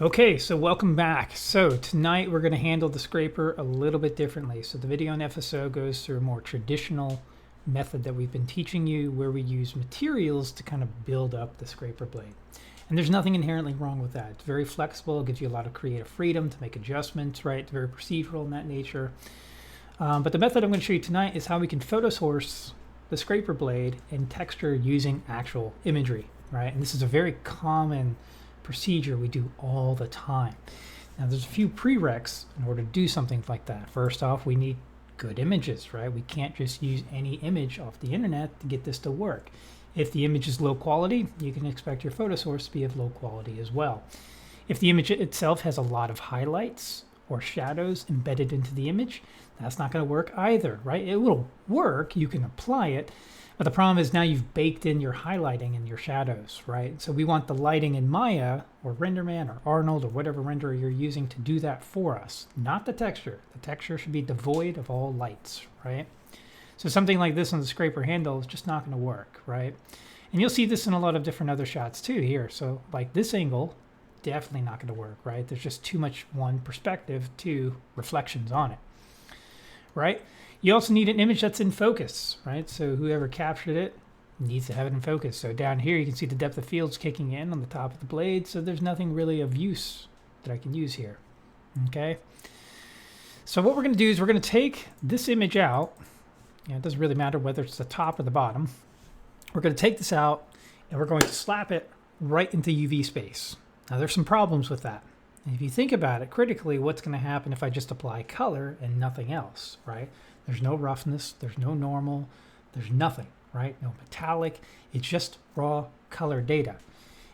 Okay, so welcome back. So tonight we're going to handle the scraper a little bit differently. So the video and FSO goes through a more traditional method that we've been teaching you where we use materials to kind of build up the scraper blade. And there's nothing inherently wrong with that. It's very flexible, it gives you a lot of creative freedom to make adjustments, right? It's very procedural in that nature. But the method I'm going to show you tonight is how we can photo source the scraper blade and texture using actual imagery, right? And this is a very common procedure we do all the time. Now there's a few prereqs in order to do something like that. First off, we need good images, right? We can't just use any image off the internet to get this to work. If the image is low quality, you can expect your photo source to be of low quality as well. If the image itself has a lot of highlights or shadows embedded into the image, that's not going to work either, right? It will work, you can apply it, but the problem is now you've baked in your highlighting and your shadows, right? So we want the lighting in Maya or RenderMan or Arnold or whatever renderer you're using to do that for us, not the texture. The texture should be devoid of all lights, right? So something like this on the scraper handle is just not going to work, right? And you'll see this in a lot of different other shots too here. So like this angle, definitely not going to work, right? There's just too much one perspective, two reflections on it, right? You also need an image that's in focus, right? So whoever captured it needs to have it in focus. So down here, you can see the depth of field's kicking in on the top of the blade. So there's nothing really of use that I can use here, okay? So what we're going to do is we're going to take this image out. It doesn't really matter whether it's the top or the bottom. We're going to take this out and we're going to slap it right into UV space. Now there's some problems with that. And if you think about it critically, what's going to happen if I just apply color and nothing else, right? There's no roughness, there's no normal, there's nothing, right? No metallic, it's just raw color data.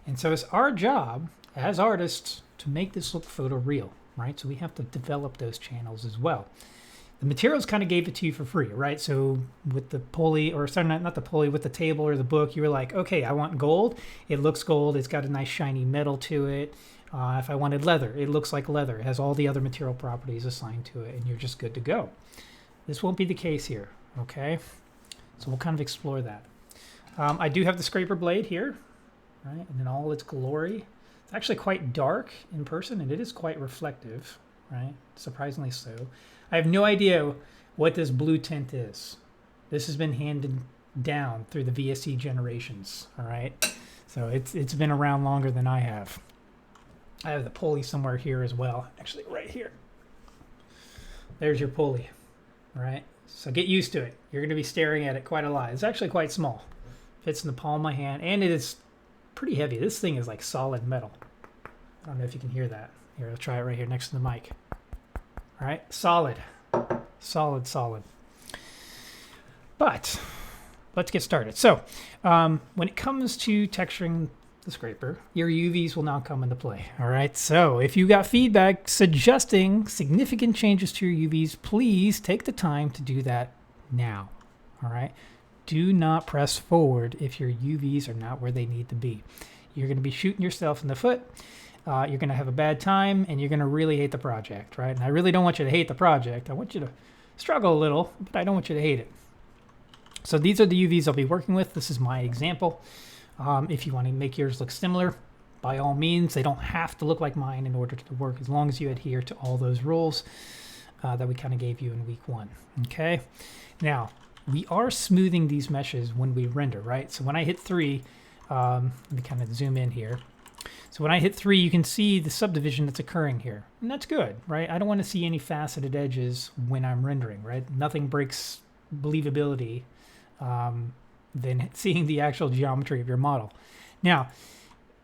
And so it's our job as artists to make this look photoreal, right? So we have to develop those channels as well. The materials kind of gave it to you for free, right? So with the pulley, or sorry, not the pulley, with the table or the book, you were like, okay, I want gold. It looks gold. It's got a nice shiny metal to it. If I wanted leather, it looks like leather. It has all the other material properties assigned to it, and you're just good to go. This won't be the case here, okay? So we'll kind of explore that. I do have the scraper blade here, right? And in all its glory. It's actually quite dark in person, and it is quite reflective, right? Surprisingly so. I have no idea what this blue tint is. This has been handed down through the VSD generations, all right? So it's been around longer than I have. I have the pulley somewhere here as well, actually right here. There's your pulley, all right? So get used to it. You're going to be staring at it quite a lot. It's actually quite small. Fits in the palm of my hand, and it is pretty heavy. This thing is like solid metal. I don't know if you can hear that. Here, I'll try it right here next to the mic. All right, solid, solid, solid. But let's get started. So when it comes to texturing the scraper, your UVs will now come into play. All right, so if you got feedback suggesting significant changes to your UVs, please take the time to do that now. All right, do not press forward if your UVs are not where they need to be. You're going to be shooting yourself in the foot. You're going to have a bad time, and you're going to really hate the project, right? And I really don't want you to hate the project. I want you to struggle a little, but I don't want you to hate it. So these are the UVs I'll be working with. This is my example. If you want to make yours look similar, by all means, they don't have to look like mine in order to work, as long as you adhere to all those rules that we kind of gave you in week 1, okay? Now, we are smoothing these meshes when we render, right? So when I hit 3, let me kind of zoom in here. So when I hit 3, you can see the subdivision that's occurring here. And that's good, right? I don't want to see any faceted edges when I'm rendering, right? Nothing breaks believability than seeing the actual geometry of your model. Now,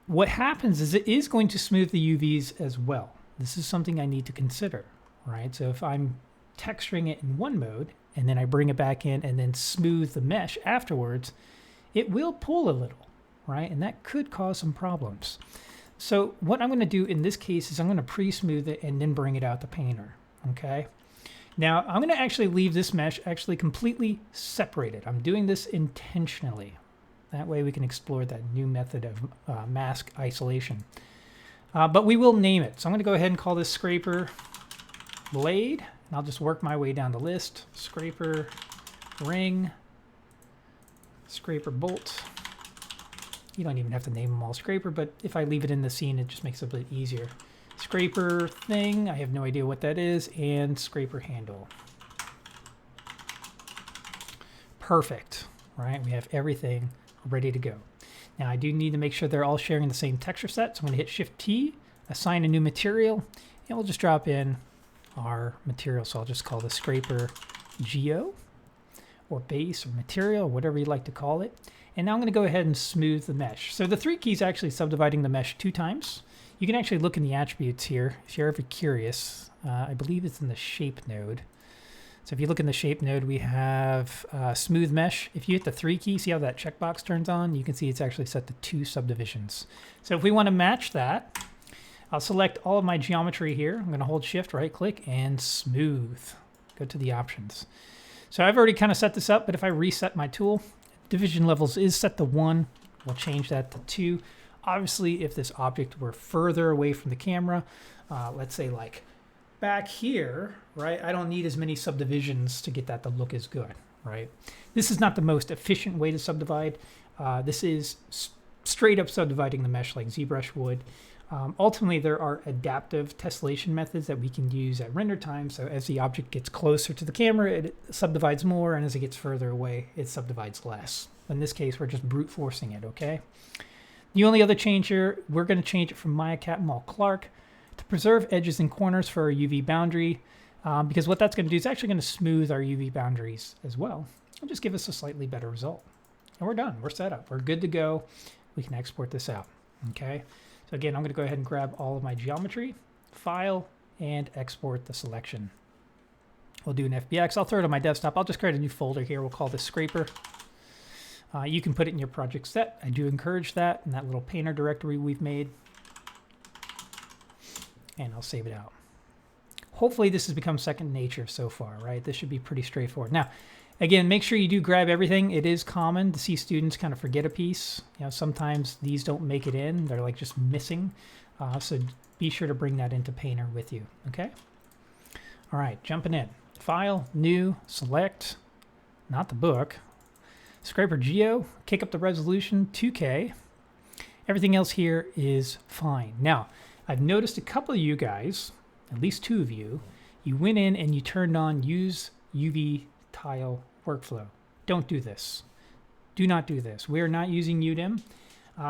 what happens is it is going to smooth the UVs as well. This is something I need to consider, right? So if I'm texturing it in one mode, and then I bring it back in and then smooth the mesh afterwards, it will pull a little, right? And that could cause some problems. So what I'm going to do in this case is I'm going to pre-smooth it and then bring it out to Painter, okay? Now, I'm going to actually leave this mesh actually completely separated. I'm doing this intentionally. That way we can explore that new method of mask isolation. But we will name it. So I'm going to go ahead and call this scraper blade. And I'll just work my way down the list. Scraper ring, scraper bolt, You don't even have to name them all scraper, but if I leave it in the scene, it just makes it a bit easier. Scraper thing, I have no idea what that is, and scraper handle. Perfect, right? We have everything ready to go. Now I do need to make sure they're all sharing the same texture set, so I'm gonna hit Shift T, assign a new material, and we'll just drop in our material. So I'll just call this scraper geo, or base, or material, whatever you like to call it. And now I'm going to go ahead and smooth the mesh. So the 3 key is actually subdividing the mesh 2 times. You can actually look in the attributes here if you're ever curious. I believe it's in the shape node. So if you look in the shape node, we have smooth mesh. If you hit the 3 key, see how that checkbox turns on? You can see it's actually set to 2 subdivisions. So if we want to match that, I'll select all of my geometry here. I'm going to hold Shift, right click, and smooth. Go to the options. So I've already kind of set this up, but if I reset my tool, division levels is set to 1. We'll change that to 2. Obviously, if this object were further away from the camera, let's say like back here, right? I don't need as many subdivisions to get that to look as good, right? This is not the most efficient way to subdivide. This is straight up subdividing the mesh like ZBrush would. Ultimately, there are adaptive tessellation methods that we can use at render time. So as the object gets closer to the camera, it subdivides more, and as it gets further away, it subdivides less. In this case, we're just brute forcing it, okay? The only other change here, we're going to change it from Maya Cat Mall Clark to preserve edges and corners for our UV boundary, because what that's going to do is actually going to smooth our UV boundaries as well, and just give us a slightly better result. And we're done. We're set up. We're good to go. We can export this out, okay? So again, I'm going to go ahead and grab all of my geometry, file, and export the selection. We'll do an FBX. I'll throw it on my desktop. I'll just create a new folder here. We'll call this scraper. You can put it in your project set. I do encourage that in that little painter directory we've made. And I'll save it out. Hopefully this has become second nature so far, right? This should be pretty straightforward. Now, again, make sure you do grab everything. It is common to see students kind of forget a piece. You know, sometimes these don't make it in. They're like just missing. So be sure to bring that into Painter with you, okay? All right, jumping in. File, new, select, not the book. Scraper Geo, kick up the resolution, 2K. Everything else here is fine. Now, I've noticed a couple of you guys, at least 2 of you, you went in and you turned on Use UV Tile Workflow. Don't do this. Do not do this. We are not using UDIM.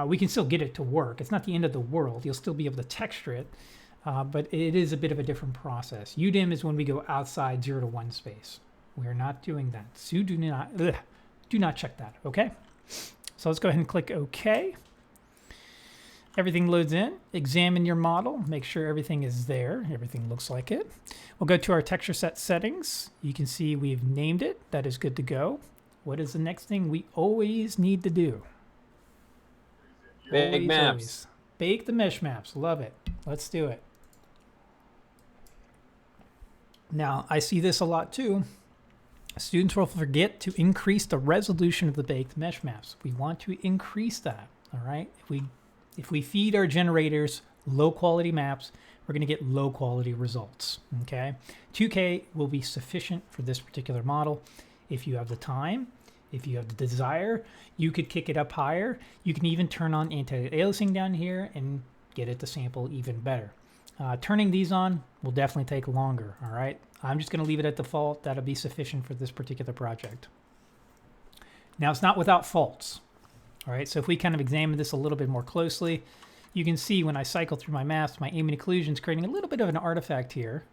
We can still get it to work. It's not the end of the world. You'll still be able to texture it, but it is a bit of a different process. UDIM is when we go outside 0 to 1 space. We are not doing that. So do not check that, okay? So let's go ahead and click OK. Everything loads in. Examine your model. Make sure everything is there. Everything looks like it. We'll go to our texture set settings. You can see we've named it. That is good to go. What is the next thing we always need to do? Big maps. Bake the mesh maps. Love it. Let's do it. Now, I see this a lot too. Students will forget to increase the resolution of the baked mesh maps. We want to increase that, all right? If we feed our generators low quality maps, we're going to get low quality results, okay? 2K will be sufficient for this particular model. If you have the time, if you have the desire, you could kick it up higher. You can even turn on anti-aliasing down here and get it to sample even better. Turning these on will definitely take longer, all right? I'm just going to leave it at default. That'll be sufficient for this particular project. Now, it's not without faults, all right? So if we kind of examine this a little bit more closely, you can see when I cycle through my maps, my ambient occlusion is creating a little bit of an artifact here,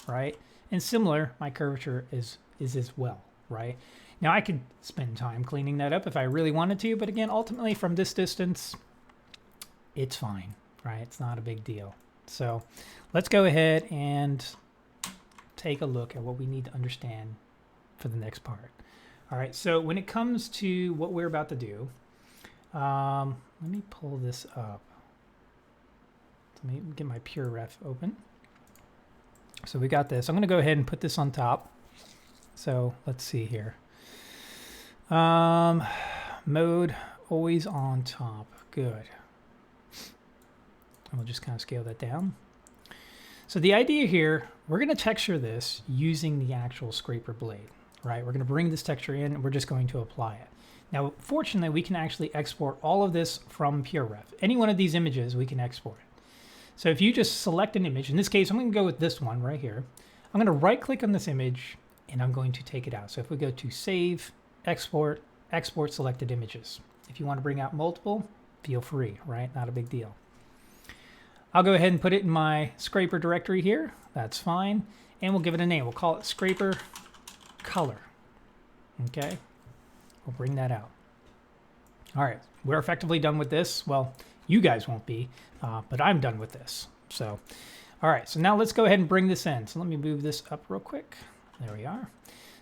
right? And similar, my curvature is as well, right? Now, I could spend time cleaning that up if I really wanted to, but again, ultimately from this distance, it's fine, right? It's not a big deal. So let's go ahead and take a look at what we need to understand for the next part. All right, so when it comes to what we're about to do, let me pull this up. Let me get my pure ref open. So we got this. I'm going to go ahead and put this on top. So let's see here. Mode always on top. Good. And we'll just kind of scale that down. So the idea here, we're going to texture this using the actual scraper blade, right? We're going to bring this texture in and we're just going to apply it. Now, fortunately, we can actually export all of this from PureRef. Any one of these images, we can export. So if you just select an image, in this case, I'm going to go with this one right here. I'm going to right click on this image and I'm going to take it out. So if we go to save, export, export selected images. If you want to bring out multiple, feel free, right? Not a big deal. I'll go ahead and put it in my scraper directory here. That's fine. And we'll give it a name. We'll call it scraper color. Okay. We'll bring that out. All right. We're effectively done with this. Well, you guys won't be, but I'm done with this. So, all right. So now let's go ahead and bring this in. So let me move this up real quick. There we are.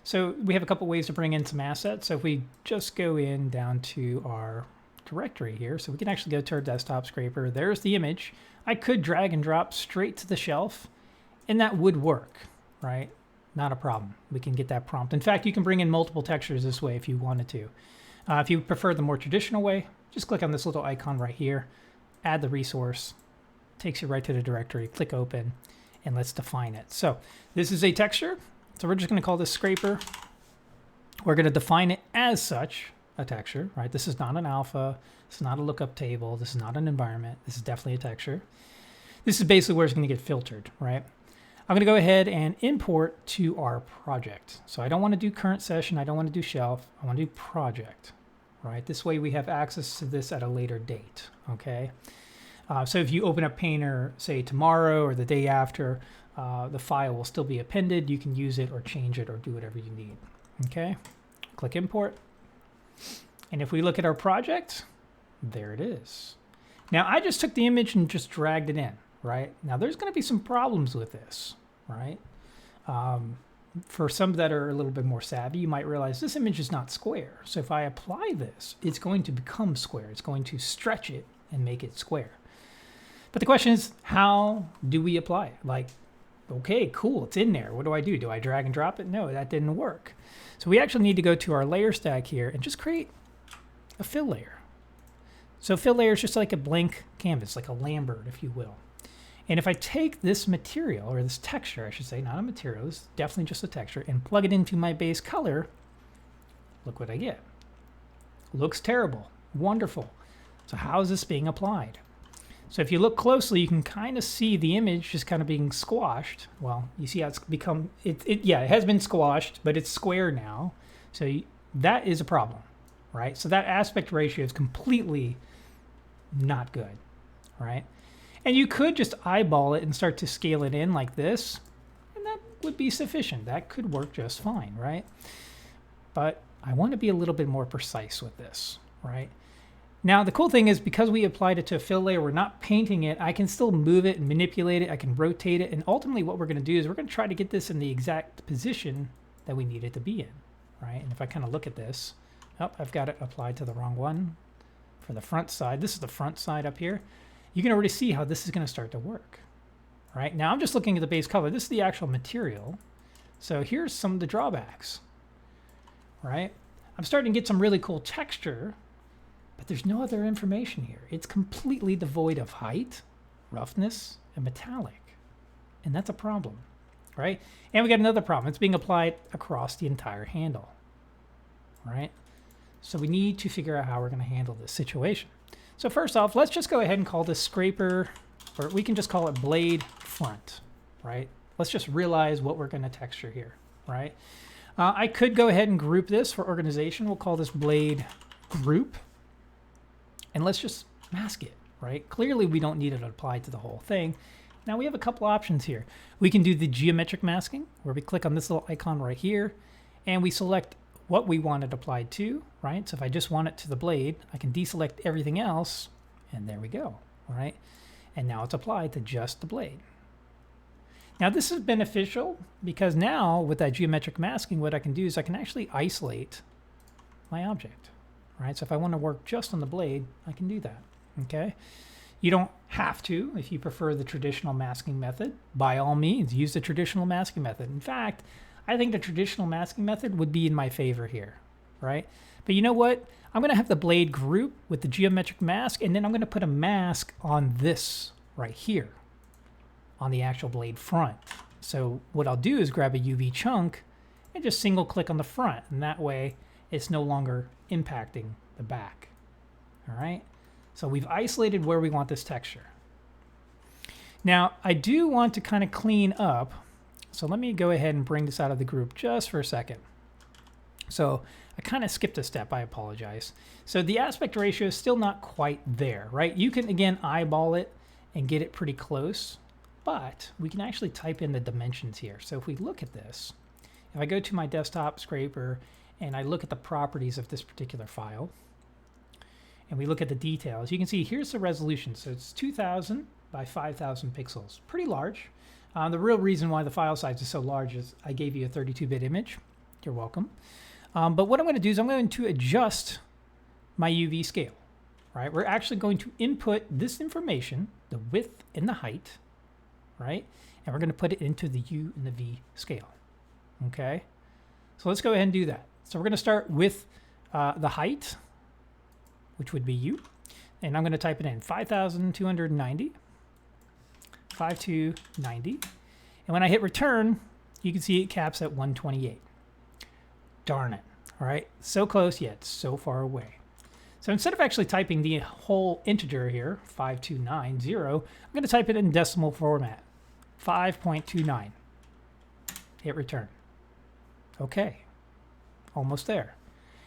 So we have a couple ways to bring in some assets. So if we just go in down to our directory here, so we can actually go to our desktop scraper. There's the image. I could drag and drop straight to the shelf, and that would work, right? Not a problem. We can get that prompt. In fact, you can bring in multiple textures this way if you wanted to. If you prefer the more traditional way, just click on this little icon right here, add the resource, takes you right to the directory, click open, and let's define it. So this is a texture. So we're just going to call this scraper. We're going to define it as such, a texture, right? This is not an alpha. This is not a lookup table. This is not an environment. This is definitely a texture. This is basically where it's going to get filtered, right? I'm going to go ahead and import to our project. So I don't want to do current session. I don't want to do shelf. I want to do project, right? This way we have access to this at a later date, okay? So if you open up Painter, say tomorrow or the day after, the file will still be appended. You can use it or change it or do whatever you need, okay? Click import. And if we look at our project, there it is. Now I just took the image and just dragged it in, right? Now there's going to be some problems with this, right? For some that are a little bit more savvy, you might realize this image is not square. So if I apply this, it's going to become square. It's going to stretch it and make it square. But the question is, how do we apply it? Like, okay, cool, it's in there. What do I do? Do I drag and drop it? No, that didn't work. So we actually need to go to our layer stack here and just create a fill layer. So fill layer is just like a blank canvas, like a Lambert, if you will. And if I take this material, or this texture, I should say, not a material, this is definitely just a texture, and plug it into my base color, look what I get. Looks terrible. Wonderful. So how is this being applied? So if you look closely, you can kind of see the image just kind of being squashed. Well, you see how it's become, yeah, it has been squashed, but it's square now. So that is a problem, right? So that aspect ratio is completely not good, right? And you could just eyeball it and start to scale it in like this, and that would be sufficient. That could work just fine, right? But I want to be a little bit more precise with this, right? Now, the cool thing is because we applied it to a fill layer, we're not painting it. I can still move it and manipulate it. I can rotate it. And ultimately what we're going to do is we're going to try to get this in the exact position that we need it to be in, right? And if I kind of look at this, oh, I've got it applied to the wrong one for the front side. This is the front side up here. You can already see how this is going to start to work, right? Now I'm just looking at the base color. This is the actual material. So here's some of the drawbacks, right? I'm starting to get some really cool texture, but there's no other information here. It's completely devoid of height, roughness, and metallic. And that's a problem, right? And we got another problem. It's being applied across the entire handle, right? So we need to figure out how we're going to handle this situation. So first off, let's just go ahead and call this scraper, or we can just call it blade front, right? Let's just realize what we're going to texture here, right? I could go ahead and group this for organization. We'll call this blade group. And let's just mask it, right? Clearly, we don't need it applied to the whole thing. Now we have a couple options here. We can do the geometric masking, where we click on this little icon right here, and we select what we want it applied to, right? So if I just want it to the blade, I can deselect everything else, and there we go, right? And now it's applied to just the blade. Now this is beneficial because now with that geometric masking, what I can do is I can actually isolate my object. Right, so if I want to work just on the blade, I can do that, okay? You don't have to if you prefer the traditional masking method. By all means, use the traditional masking method. In fact, I think the traditional masking method would be in my favor here, right? But you know what? I'm going to have the blade group with the geometric mask, and then I'm going to put a mask on this right here, on the actual blade front. So what I'll do is grab a UV chunk and just single click on the front, and that way it's no longer impacting the back. All right, so we've isolated where we want this texture. Now, I do want to kind of clean up, so let me go ahead and bring this out of the group just for a second. So I kind of skipped a step, I apologize. So the aspect ratio is still not quite there, right? You can, again, eyeball it and get it pretty close, but we can actually type in the dimensions here. So if we look at this, if I go to my desktop scraper and I look at the properties of this particular file, and we look at the details, you can see here's the resolution. So it's 2000 by 5000 pixels, pretty large. The real reason why the file size is so large is I gave you a 32-bit image. You're welcome. But what I'm going to do is I'm going to adjust my UV scale, right? We're actually going to input this information, the width and the height, right? And we're going to put it into the U and the V scale, okay? So let's go ahead and do that. So we're going to start with the height, which would be U, and I'm going to type it in 5290, 5290, and when I hit return, you can see it caps at 128. Darn it. All right, so close yet so far away. So instead of actually typing the whole integer here, 5290, I'm going to type it in decimal format, 5.29. Hit return. Okay, almost there.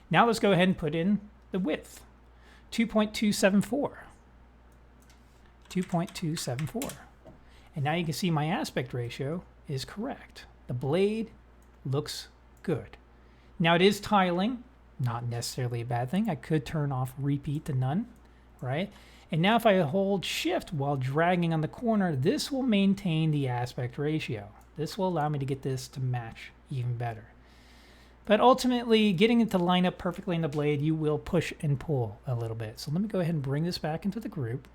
Now let's go ahead and put in the width, 2.274. 2.274. And now you can see my aspect ratio is correct. The blade looks good. Now it is tiling, not necessarily a bad thing. I could turn off repeat to none, right? And now if I hold shift while dragging on the corner, this will maintain the aspect ratio. This will allow me to get this to match even better. But ultimately, getting it to line up perfectly in the blade, you will push and pull a little bit. So let me go ahead and bring this back into the group.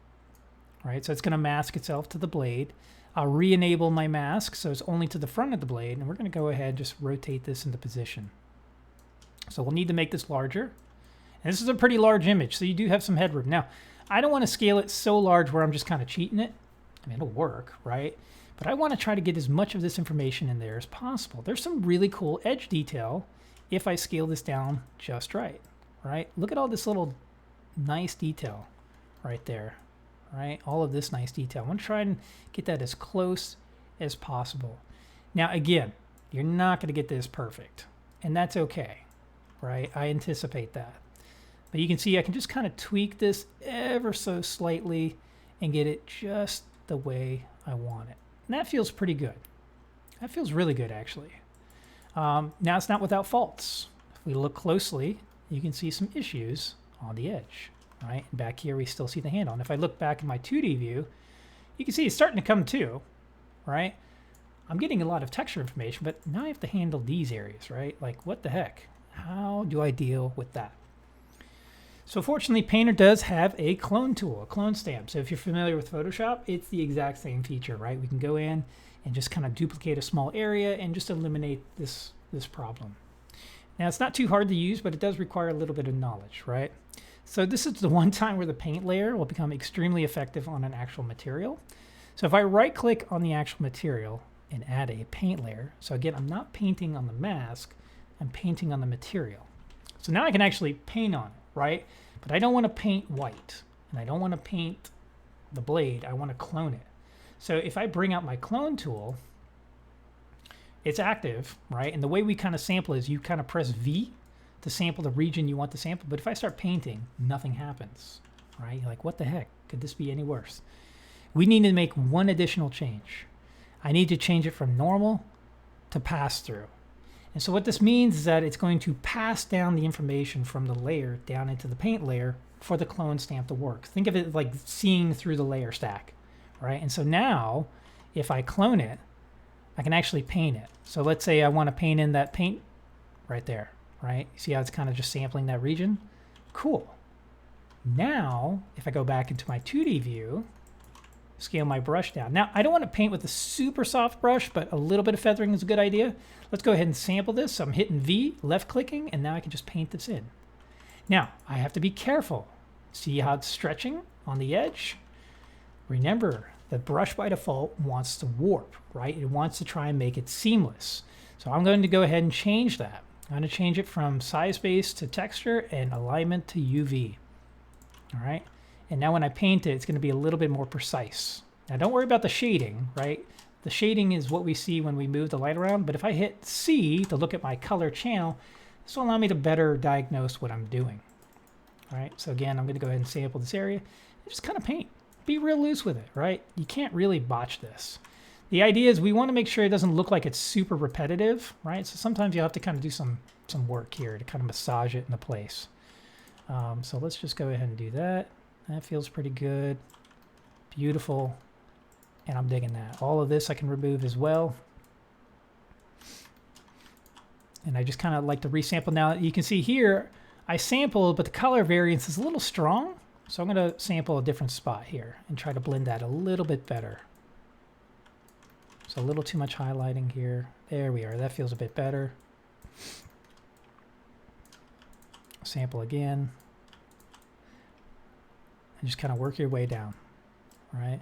All right, so it's going to mask itself to the blade. I'll re-enable my mask so it's only to the front of the blade, and we're going to go ahead and just rotate this into position. So we'll need to make this larger. And this is a pretty large image, so you do have some headroom. Now, I don't want to scale it so large where I'm just kind of cheating it. I mean, it'll work, right? But I want to try to get as much of this information in there as possible. There's some really cool edge detail if I scale this down just right, right? Look at all this little nice detail right there, right? All of this nice detail. I want to try and get that as close as possible. Now, again, you're not going to get this perfect, and that's okay, right? I anticipate that. But you can see I can just kind of tweak this ever so slightly and get it just the way I want it. And that feels pretty good. That feels really good, actually. Now, it's not without faults. If we look closely, you can see some issues on the edge, right? And back here, we still see the handle. And if I look back in my 2D view, you can see it's starting to come to, right? I'm getting a lot of texture information, but now I have to handle these areas, right? Like, what the heck? How do I deal with that? So fortunately, Painter does have a clone tool, a clone stamp. So if you're familiar with Photoshop, it's the exact same feature, right? We can go in and just kind of duplicate a small area and just eliminate this problem. Now, it's not too hard to use, but it does require a little bit of knowledge, right? So this is the one time where the paint layer will become extremely effective on an actual material. So if I right-click on the actual material and add a paint layer, so again, I'm not painting on the mask, I'm painting on the material. So now I can actually paint on it, right? But I don't want to paint white, and I don't want to paint the blade. I want to clone it. So if I bring out my clone tool, it's active, right? And the way we kind of sample is you kind of press V to sample the region you want to sample. But if I start painting, nothing happens, right? You're like, what the heck? Could this be any worse? We need to make one additional change. I need to change it from normal to pass through. And so what this means is that it's going to pass down the information from the layer down into the paint layer for the clone stamp to work. Think of it like seeing through the layer stack, right? And so now, if I clone it, I can actually paint it. So let's say I want to paint in that paint right there, right? See how it's kind of just sampling that region? Cool. Now, if I go back into my 2D view, scale my brush down. Now, I don't want to paint with a super soft brush, but a little bit of feathering is a good idea. Let's go ahead and sample this. So I'm hitting V, left clicking, and now I can just paint this in. Now, I have to be careful. See how it's stretching on the edge? Remember, the brush by default wants to warp, right? It wants to try and make it seamless. So I'm going to go ahead and change that. I'm going to change it from size base to texture and alignment to UV. All right. And now when I paint it, it's going to be a little bit more precise. Now don't worry about the shading, right? The shading is what we see when we move the light around. But if I hit C to look at my color channel, this will allow me to better diagnose what I'm doing. All right. So again, I'm going to go ahead and sample this area and just kind of paint. Be real loose with it, right? You can't really botch this. The idea is we want to make sure it doesn't look like it's super repetitive, right? So sometimes you have to kind of do some work here to kind of massage it into place. So let's just go ahead and do that. That feels pretty good. Beautiful. And I'm digging that. All of this I can remove as well. And I just kind of like to resample. Now you can see here, I sampled, but the color variance is a little strong. So I'm going to sample a different spot here and try to blend that a little bit better. So a little too much highlighting here. There we are. That feels a bit better. Sample again. And just kind of work your way down, right?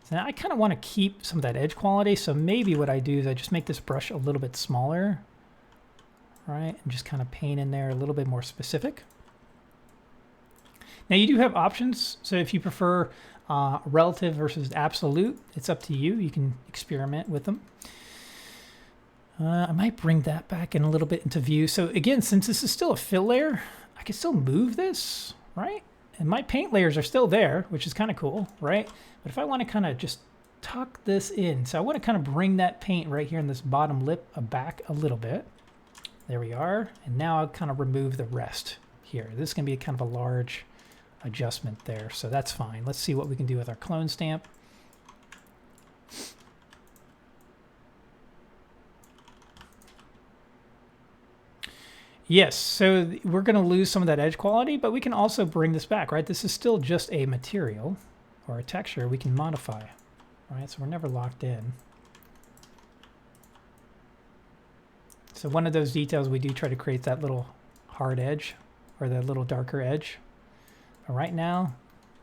So now I kind of want to keep some of that edge quality. So maybe what I do is I just make this brush a little bit smaller, right? And just kind of paint in there a little bit more specific. Now you do have options. So if you prefer relative versus absolute, it's up to you. You can experiment with them. I might bring that back in a little bit into view. So again, since this is still a fill layer, I can still move this, right? And my paint layers are still there, which is kind of cool, right? But if I want to kind of just tuck this in, so I want to kind of bring that paint right here in this bottom lip back a little bit. There we are. And now I'll kind of remove the rest here. This is going to be kind of a large adjustment there, so that's fine. Let's see what we can do with our clone stamp. Yes, so we're going to lose some of that edge quality, but we can also bring this back, right? This is still just a material or a texture we can modify, right? So we're never locked in. So one of those details we do try to create that little hard edge or that little darker edge. But right now,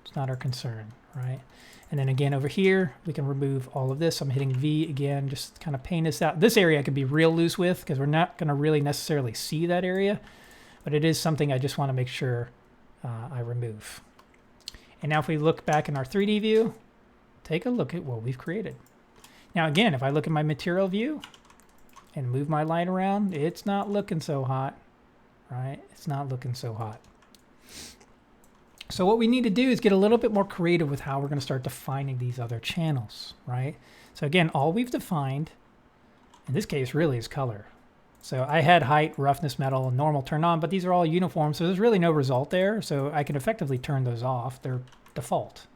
it's not our concern, right? And then again, over here, we can remove all of this. I'm hitting V again, just kind of paint this out. This area I could be real loose with because we're not going to really necessarily see that area, but it is something I just want to make sure I remove. And now if we look back in our 3D view, take a look at what we've created. Now again, if I look at my material view and move my light around, it's not looking so hot, right? It's not looking so hot. So what we need to do is get a little bit more creative with how we're going to start defining these other channels, right? So again, all we've defined, in this case, really is color. So I had height, roughness, metal, and normal turned on, but these are all uniform, so there's really no result there. So I can effectively turn those off. They're default,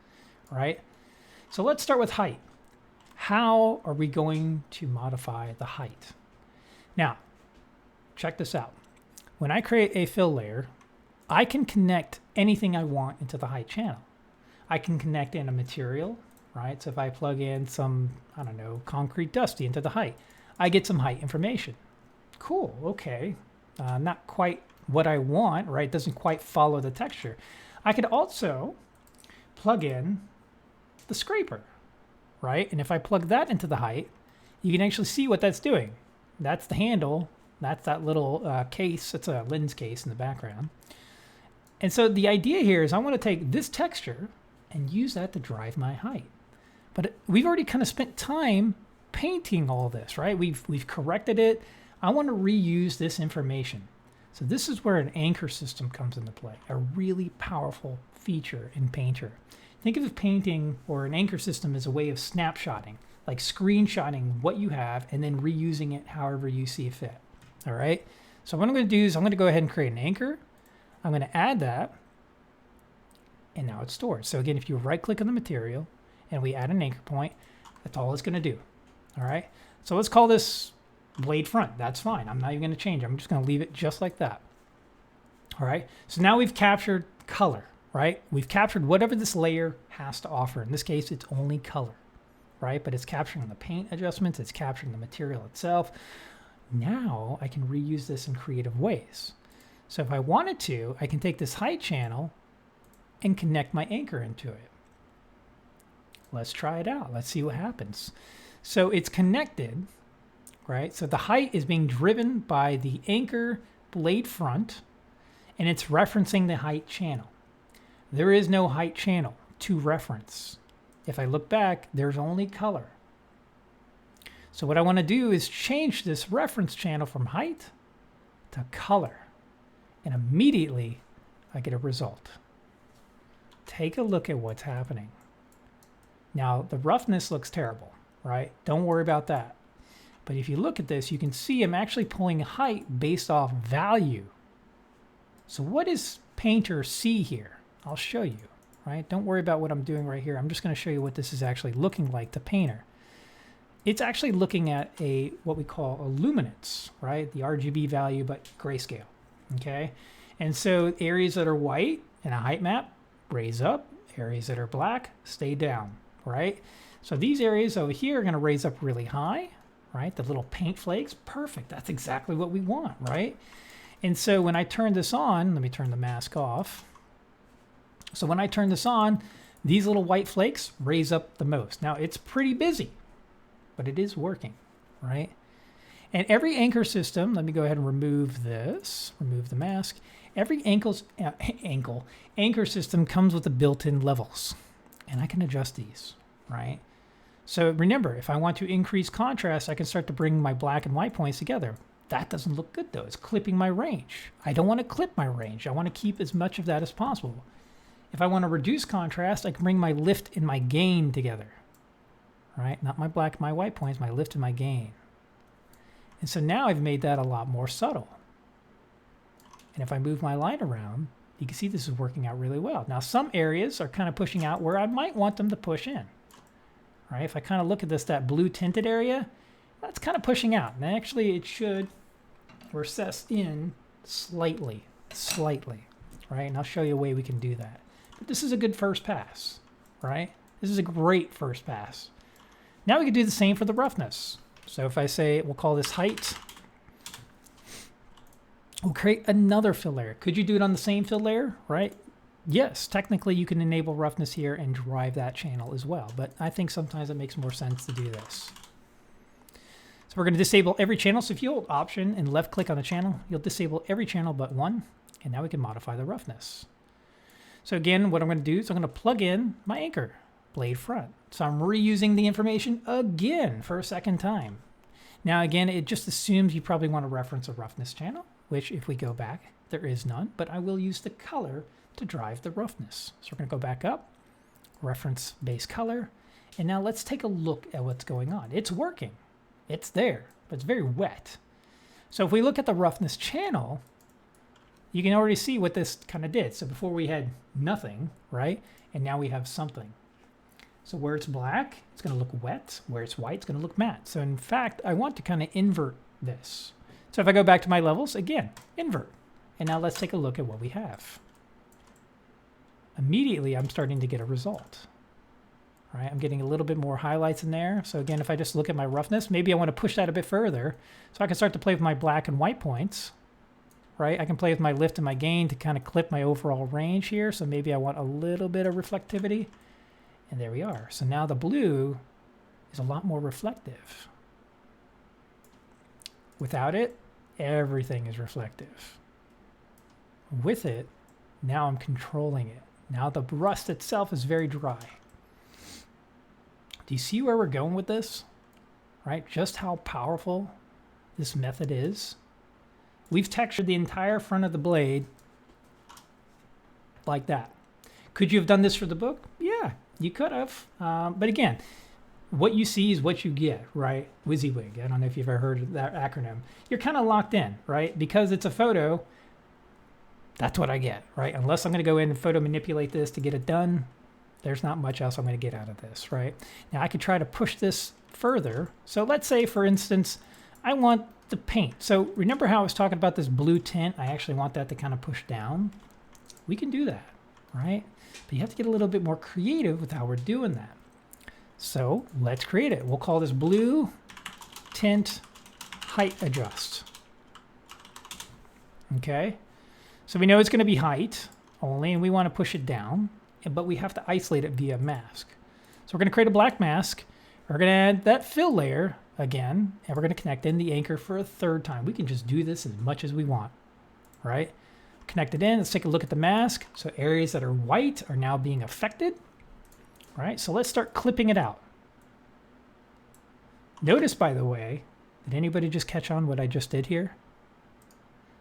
right? So let's start with height. How are we going to modify the height? Now, check this out. When I create a fill layer, I can connect anything I want into the height channel. I can connect in a material, right? So if I plug in some, I don't know, concrete dusty into the height, I get some height information. Cool, okay. Not quite what I want, right? Doesn't quite follow the texture. I could also plug in the scraper, right? And if I plug that into the height, you can actually see what that's doing. That's the handle. That's that little case. It's a lens case in the background. And so the idea here is I want to take this texture and use that to drive my height. But we've already kind of spent time painting all this, right? We've corrected it. I want to reuse this information. So this is where an anchor system comes into play, a really powerful feature in Painter. Think of painting or an anchor system as a way of snapshotting, like screenshotting what you have and then reusing it however you see fit. All right. So what I'm going to do is I'm going to go ahead and create an anchor. I'm going to add that, and now it's stored. So again, if you right-click on the material and we add an anchor point, that's all it's going to do. All right. So let's call this blade front. That's fine. I'm not even going to change it. I'm just going to leave it just like that. All right. So now we've captured color, right? We've captured whatever this layer has to offer. In this case, it's only color, right? But it's capturing the paint adjustments. It's capturing the material itself. Now I can reuse this in creative ways. So if I wanted to, I can take this height channel and connect my anchor into it. Let's try it out. Let's see what happens. So it's connected, right? So the height is being driven by the anchor blade front, and it's referencing the height channel. There is no height channel to reference. If I look back, there's only color. So what I want to do is change this reference channel from height to color. And immediately I get a result. Take a look at what's happening. Now the roughness looks terrible, right? Don't worry about that. But if you look at this, you can see I'm actually pulling height based off value. So what does Painter see here? I'll show you, right? Don't worry about what I'm doing right here. I'm just going to show you what this is actually looking like to Painter. It's actually looking at what we call a luminance, right? The RGB value, but grayscale, okay? And so areas that are white in a height map, raise up. Areas that are black, stay down, right? So these areas over here are going to raise up really high, right? The little paint flakes, perfect. That's exactly what we want, right? And so when I turn this on, let me turn the mask off. So when I turn this on, these little white flakes raise up the most. Now it's pretty busy, but it is working, right? And every anchor system, let me go ahead and remove this, remove the mask. Every anchor system comes with the built-in levels, and I can adjust these, right? So remember, if I want to increase contrast, I can start to bring my black and white points together. That doesn't look good though. It's clipping my range. I don't want to clip my range. I want to keep as much of that as possible. If I want to reduce contrast, I can bring my lift and my gain together, right? Not my black, my white points, my lift and my gain. And so now I've made that a lot more subtle. And if I move my line around, you can see this is working out really well. Now some areas are kind of pushing out where I might want them to push in, right? If I kind of look at this, that blue tinted area, that's kind of pushing out. And actually it should recess in slightly, right? And I'll show you a way we can do that. But this is a good first pass, right? This is a great first pass. Now we can do the same for the roughness. So if I say, we'll call this height, we'll create another fill layer. Could you do it on the same fill layer, right? Yes, technically you can enable roughness here and drive that channel as well, but I think sometimes it makes more sense to do this. So we're going to disable every channel. So if you hold Option and left click on the channel, you'll disable every channel but one, and now we can modify the roughness. So again, what I'm going to do is I'm going to plug in my anchor blade front. So I'm reusing the information again for a second time. Now again, it just assumes you probably want to reference a roughness channel, which if we go back, there is none, but I will use the color to drive the roughness. So we're going to go back up, reference base color, and now let's take a look at what's going on. It's working. It's there, but it's very wet. So if we look at the roughness channel, you can already see what this kind of did. So before we had nothing, right? And now we have something. So where it's black, it's going to look wet. Where it's white, it's going to look matte. So in fact, I want to kind of invert this. So if I go back to my levels, again, invert. And now let's take a look at what we have. Immediately, I'm starting to get a result. Right? I'm getting a little bit more highlights in there. So again, if I just look at my roughness, maybe I want to push that a bit further. So I can start to play with my black and white points. Right? I can play with my lift and my gain to kind of clip my overall range here. So maybe I want a little bit of reflectivity. And there we are. So now the blue is a lot more reflective. Without it, everything is reflective. With it, now I'm controlling it. Now the rust itself is very dry. Do you see where we're going with this? Right? Just how powerful this method is. We've textured the entire front of the blade like that. Could you have done this for the book? Yeah, you could have. But again, what you see is what you get, right? WYSIWYG. I don't know if you've ever heard of that acronym. You're kind of locked in, right? Because it's a photo, that's what I get, right? Unless I'm going to go in and photo manipulate this to get it done, there's not much else I'm going to get out of this, right? Now I could try to push this further. So let's say, for instance, I want the paint. So remember how I was talking about this blue tint? I actually want that to kind of push down. We can do that, right? But you have to get a little bit more creative with how we're doing that. So let's create it. We'll call this blue tint height adjust. Okay. So we know it's going to be height only, and we want to push it down, but we have to isolate it via mask. So we're going to create a black mask. We're going to add that fill layer again, and we're going to connect in the anchor for a third time. We can just do this as much as we want, right? Connect it in. Let's take a look at the mask. So areas that are white are now being affected, right? So let's start clipping it out. Notice, by the way, did anybody just catch on what I just did here?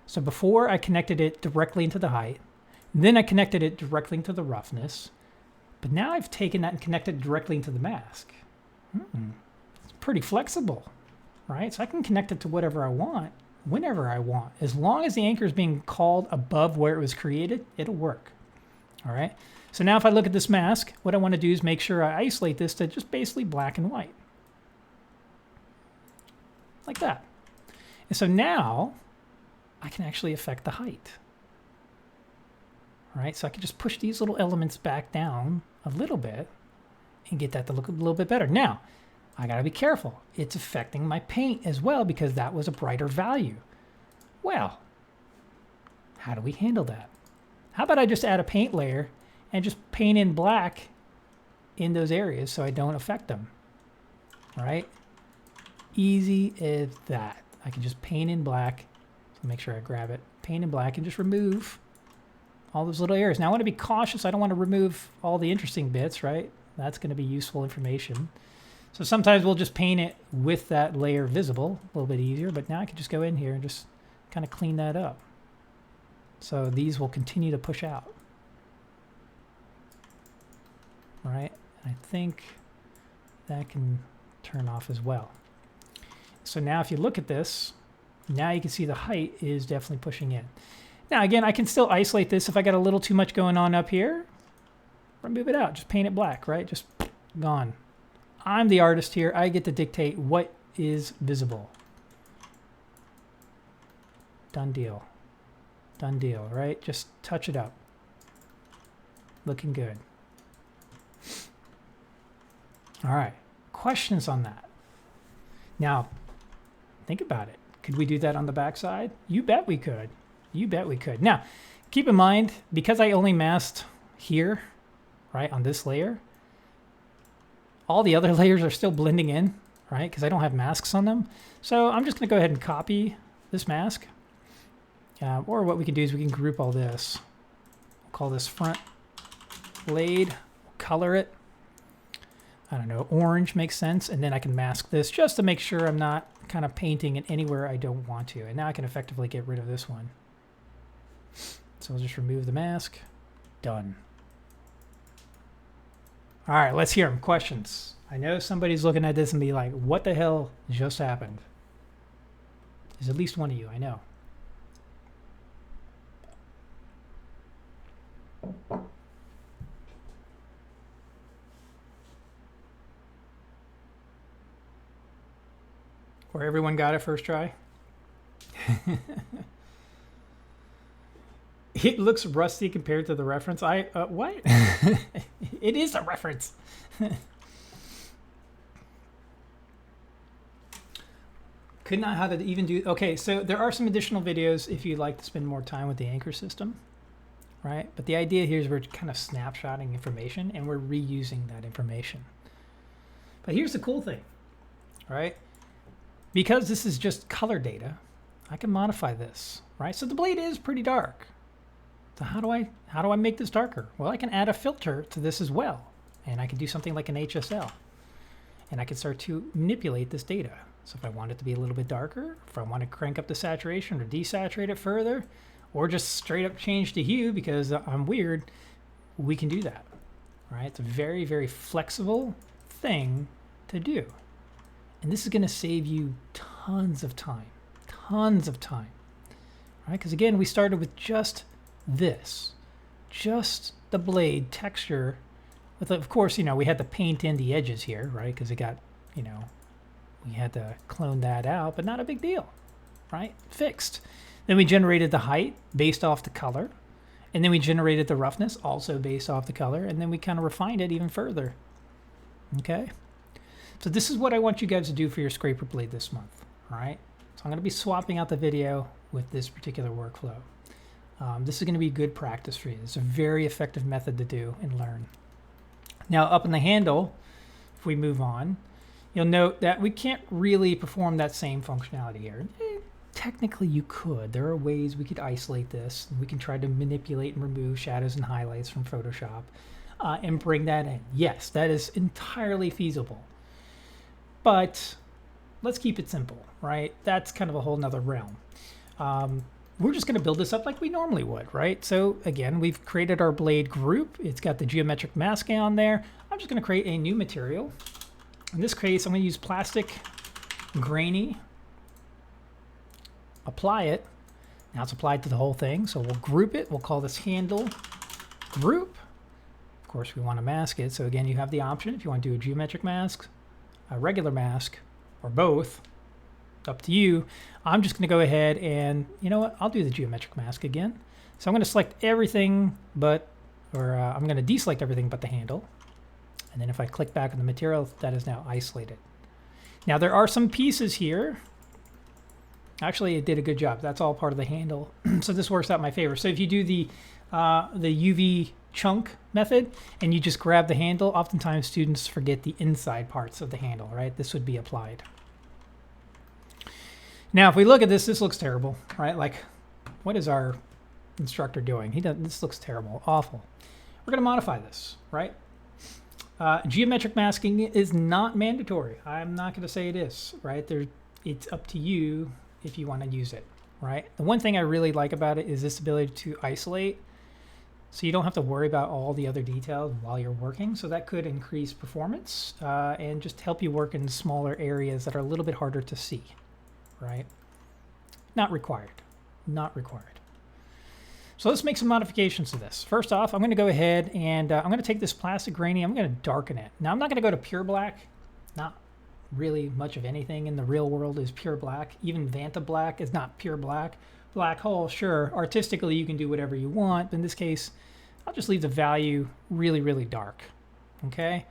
So before I connected it directly into the height, then I connected it directly into the roughness, but now I've taken that and connected it directly into the mask. It's pretty flexible, right? So I can connect it to whatever I want, whenever I want. As long as the anchor is being called above where it was created, it'll work, all right? So now if I look at this mask, what I want to do is make sure I isolate this to just basically black and white. Like that. And so now I can actually affect the height. All right, so I can just push these little elements back down a little bit and get that to look a little bit better. Now, I gotta be careful. It's affecting my paint as well because that was a brighter value. Well, how do we handle that? How about I just add a paint layer and just paint in black in those areas so I don't affect them, all right? Easy as that. I can just paint in black. So make sure I grab it. Paint in black and just remove all those little areas. Now I want to be cautious. I don't want to remove all the interesting bits, right? That's going to be useful information. So sometimes we'll just paint it with that layer visible, a little bit easier, but now I can just go in here and just kind of clean that up. So these will continue to push out. All right, I think that can turn off as well. So now if you look at this, now you can see the height is definitely pushing in. Now again, I can still isolate this if I got a little too much going on up here. Remove it out, just paint it black, right? Just gone. I'm the artist here. I get to dictate what is visible. Done deal. Done deal, right? Just touch it up. Looking good. All right, questions on that? Now, think about it. Could we do that on the backside? You bet we could. You bet we could. Now, keep in mind, because I only masked here, right, on this layer, all the other layers are still blending in, right, because I don't have masks on them. So I'm just going to go ahead and copy this mask. Or what we can do is we can group all this. We'll call this front blade, color it. I don't know, orange makes sense. And then I can mask this just to make sure I'm not kind of painting it anywhere I don't want to. And now I can effectively get rid of this one. So I'll just remove the mask. Done. All right, let's hear them. Questions. I know somebody's looking at this and be like, what the hell just happened? There's at least one of you, I know. Where everyone got it first try? It looks rusty compared to the reference. What? It is a reference. Could not how to even do. Okay, so there are some additional videos if you'd like to spend more time with the anchor system, right? But the idea here is we're kind of snapshotting information and we're reusing that information. But here's the cool thing, right? Because this is just color data, I can modify this, right? So the blade is pretty dark. So how do I make this darker? Well, I can add a filter to this as well. And I can do something like an HSL. And I can start to manipulate this data. So if I want it to be a little bit darker, if I want to crank up the saturation or desaturate it further, or just straight up change the hue because I'm weird, we can do that, right? It's a very, very flexible thing to do. And this is going to save you tons of time, right? Because again, we started with just this, just the blade texture with, of course, you know, we had to paint in the edges here, right? Because it got, you know, we had to clone that out, but not a big deal, right? Fixed. Then we generated the height based off the color. And then we generated the roughness also based off the color. And then we kind of refined it even further. Okay. So this is what I want you guys to do for your scraper blade this month, all right? So I'm going to be swapping out the video with this particular workflow. This is going to be good practice for you. It's a very effective method to do and learn. Now up in the handle, if we move on, You'll note that we can't really perform that same functionality here. Technically you could. There are ways we could isolate this. We can try to manipulate and remove shadows and highlights from Photoshop and bring that in. Yes, that is entirely feasible. But let's keep it simple, right? That's kind of a whole nother realm. We're just going to build this up like we normally would, right? So again, we've created our blade group. It's got the geometric masking on there. I'm just going to create a new material. In this case, I'm going to use plastic grainy. Apply it. Now it's applied to the whole thing. So we'll group it. We'll call this handle group. Of course, we want to mask it. So again, you have the option if you want to do a geometric mask, a regular mask, or both. Up to you. I'm just going to go ahead and, you know what, I'll do the geometric mask again. So I'm going to select everything but, I'm going to deselect everything but the handle. And then if I click back on the material, that is now isolated. Now there are some pieces here. Actually, it did a good job. That's all part of the handle. So this works out in my favor. So if you do the UV chunk method and you just grab the handle, oftentimes students forget the inside parts of the handle, right? This would be applied. Now, if we look at this, this looks terrible, right? Like, what is our instructor doing? This looks terrible, awful. We're going to modify this, right? Geometric masking is not mandatory. I'm not going to say it is, right? It's up to you if you want to use it, right? The one thing I really like about it is this ability to isolate, so you don't have to worry about all the other details while you're working. So that could increase performance and just help you work in smaller areas that are a little bit harder to see. Right? Not required. Not required. So let's make some modifications to this. First off, I'm going to go ahead and I'm going to take this plastic grainy. I'm going to darken it. Now, I'm not going to go to pure black. Not really much of anything in the real world is pure black. Even Vanta black is not pure black. Black hole, sure. Artistically, you can do whatever you want. But in this case, I'll just leave the value really, really dark. Okay?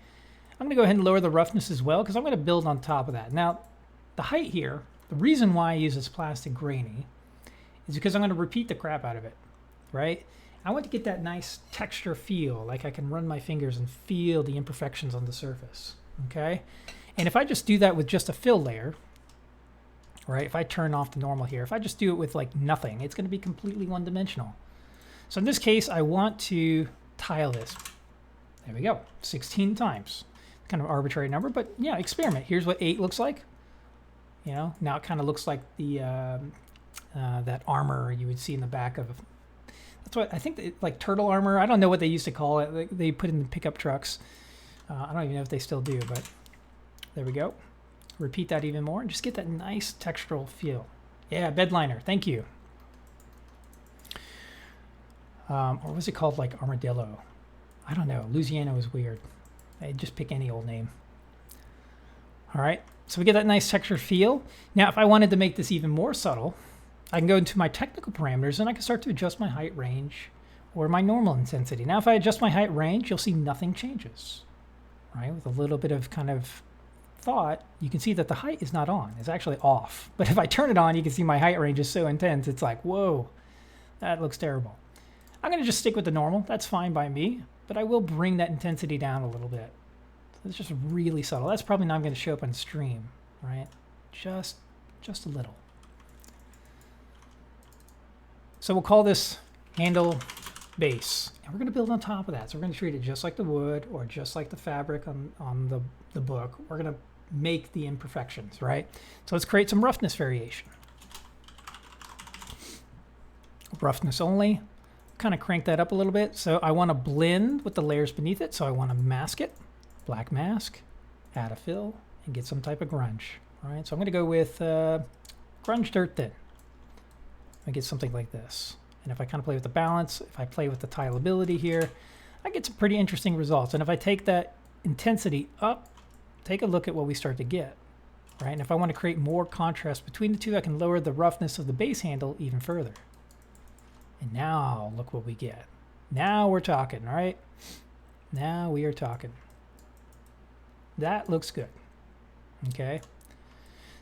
I'm going to go ahead and lower the roughness as well because I'm going to build on top of that. Now, the height here, the reason why I use this plastic grainy is because I'm going to repeat the crap out of it, right? I want to get that nice texture feel, like I can run my fingers and feel the imperfections on the surface, okay? And if I just do that with just a fill layer, right, if I turn off the normal here, if I just do it with like nothing, it's going to be completely one-dimensional. So in this case, I want to tile this. There we go, 16 times. Kind of arbitrary number, but yeah, experiment. Here's what 8 looks like. You know, now it kind of looks like the that armor you would see in the back of. That's what I think, like turtle armor. I don't know what they used to call it. They put in the pickup trucks. I don't even know if they still do, but there we go. Repeat that even more and just get that nice textural feel. Yeah, bed liner. Thank you. Or was it called like armadillo? I don't know. Louisiana was weird. I'd just pick any old name. All right. So we get that nice texture feel. Now, if I wanted to make this even more subtle, I can go into my technical parameters and I can start to adjust my height range or my normal intensity. Now, if I adjust my height range, you'll see nothing changes, right? With a little bit of kind of thought, you can see that the height is not on. It's actually off. But if I turn it on, you can see my height range is so intense. It's like, whoa, that looks terrible. I'm going to just stick with the normal. That's fine by me, but I will bring that intensity down a little bit. It's just really subtle. That's probably not going to show up on stream, right? Just a little. So we'll call this handle base. And we're going to build on top of that. So we're going to treat it just like the wood or just like the fabric on the book. We're going to make the imperfections, right? So let's create some roughness variation. Roughness only. Kind of crank that up a little bit. So I want to blend with the layers beneath it. So I want to mask it. Black mask, add a fill, and get some type of grunge. All right, so I'm going to go with grunge dirt thin. I get something like this. And if I kind of play with the balance, if I play with the tileability here, I get some pretty interesting results. And if I take that intensity up, take a look at what we start to get. Right, and if I want to create more contrast between the two, I can lower the roughness of the base handle even further. And now look what we get. Now we're talking, right? Now we are talking. That looks good. Okay.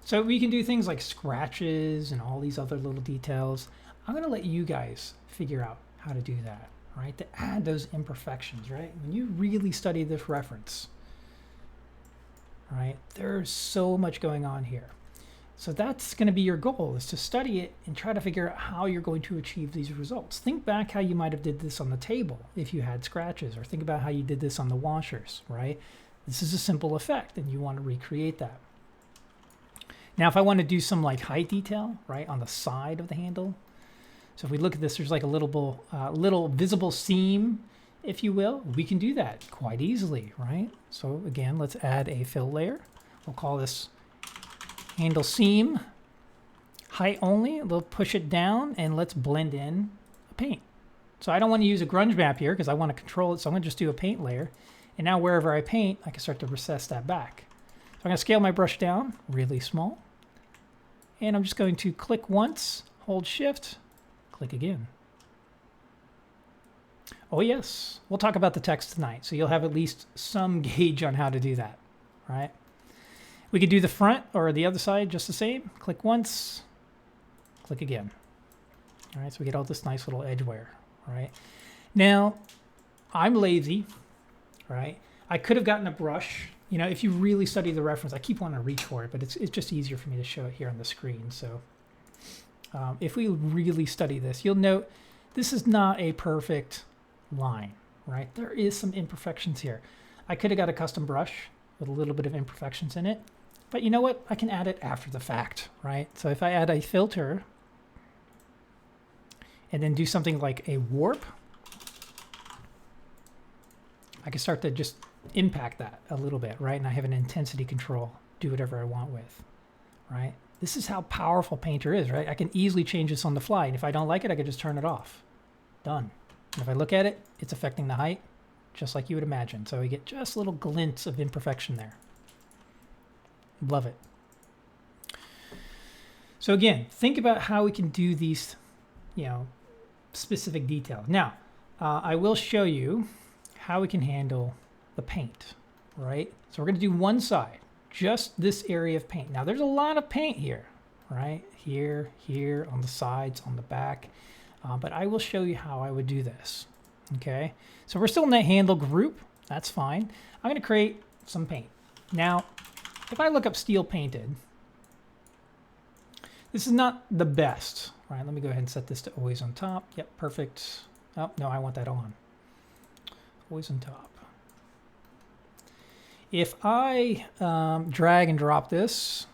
So we can do things like scratches and all these other little details. I'm going to let you guys figure out how to do that, right? To add those imperfections, right? When you really study this reference, right? There's so much going on here. So that's going to be your goal, is to study it and try to figure out how you're going to achieve these results. Think back how you might have did this on the table if you had scratches, or think about how you did this on the washers, right? This is a simple effect and you want to recreate that. Now, if I want to do some like height detail, right, on the side of the handle. So if we look at this, there's like a little visible seam, if you will. We can do that quite easily, right? So again, let's add a fill layer. We'll call this handle seam height only. We'll push it down and let's blend in a paint. So I don't want to use a grunge map here because I want to control it. So I'm going to just do a paint layer. And now wherever I paint, I can start to recess that back. So I'm going to scale my brush down really small. And I'm just going to click once, hold shift, click again. Oh yes, we'll talk about the text tonight. So you'll have at least some gauge on how to do that, right? We could do the front or the other side just the same. Click once, click again. All right, so we get all this nice little edge wear, right? Now, I'm lazy, right? I could have gotten a brush. You know, if you really study the reference, I keep wanting to reach for it, but it's just easier for me to show it here on the screen. So if we really study this, you'll note this is not a perfect line, right? There is some imperfections here. I could have got a custom brush with a little bit of imperfections in it. But you know what? I can add it after the fact, right? So if I add a filter and then do something like a warp, I can start to just impact that a little bit, right? And I have an intensity control, do whatever I want with, right? This is how powerful Painter is, right? I can easily change this on the fly. And if I don't like it, I can just turn it off. Done. And if I look at it, it's affecting the height, just like you would imagine. So we get just little glints of imperfection there. Love it. So again, think about how we can do these, you know, specific details. Now, I will show you how we can handle the paint, right? So we're going to do one side, just this area of paint. Now, there's a lot of paint here, right? Here, here, on the sides, on the back. But I will show you how I would do this, okay? So we're still in that handle group. That's fine. I'm going to create some paint. Now, if I look up steel painted, this is not the best, right? Let me go ahead and set this to always on top. Yep, perfect. Oh, no, I want that on. Always on top. If I drag and drop this,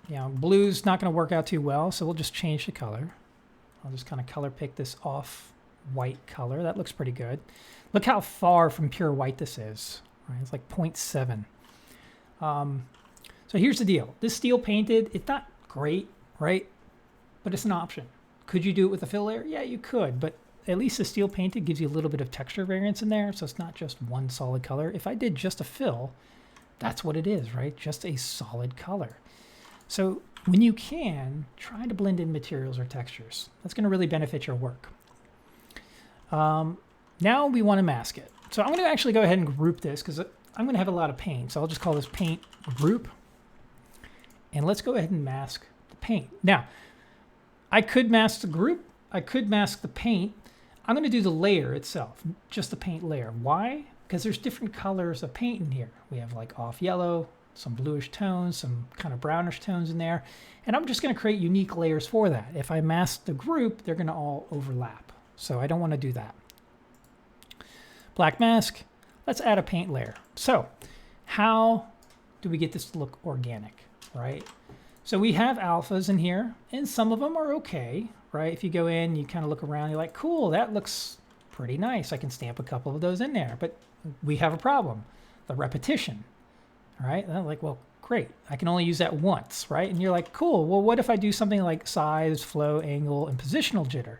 you know, blue's not going to work out too well, so we'll just change the color. I'll just kind of color pick this off white color. That looks pretty good. Look how far from pure white this is, right? It's like 0.7. So here's the deal. This steel painted, it's not great, right? But it's an option. Could you do it with a fill layer? Yeah, you could, but at least the steel painted gives you a little bit of texture variance in there, so it's not just one solid color. If I did just a fill, that's what it is, right? Just a solid color. So when you can, try to blend in materials or textures. That's going to really benefit your work. Now we want to mask it. So I'm going to actually go ahead and group this because I'm going to have a lot of paint. So I'll just call this paint group. And let's go ahead and mask the paint. Now, I could mask the group. I could mask the paint. I'm going to do the layer itself, just the paint layer. Why? Because there's different colors of paint in here. We have like off yellow, some bluish tones, some kind of brownish tones in there. And I'm just going to create unique layers for that. If I mask the group, they're going to all overlap. So I don't want to do that. Black mask. Let's add a paint layer. So how do we get this to look organic, right? So we have alphas in here, and some of them are okay, right? If you go in, you kind of look around, you're like, cool, that looks pretty nice. I can stamp a couple of those in there. But we have a problem, the repetition, right? And I'm like, well, great. I can only use that once, right? And you're like, cool. Well, what if I do something like size, flow, angle, and positional jitter?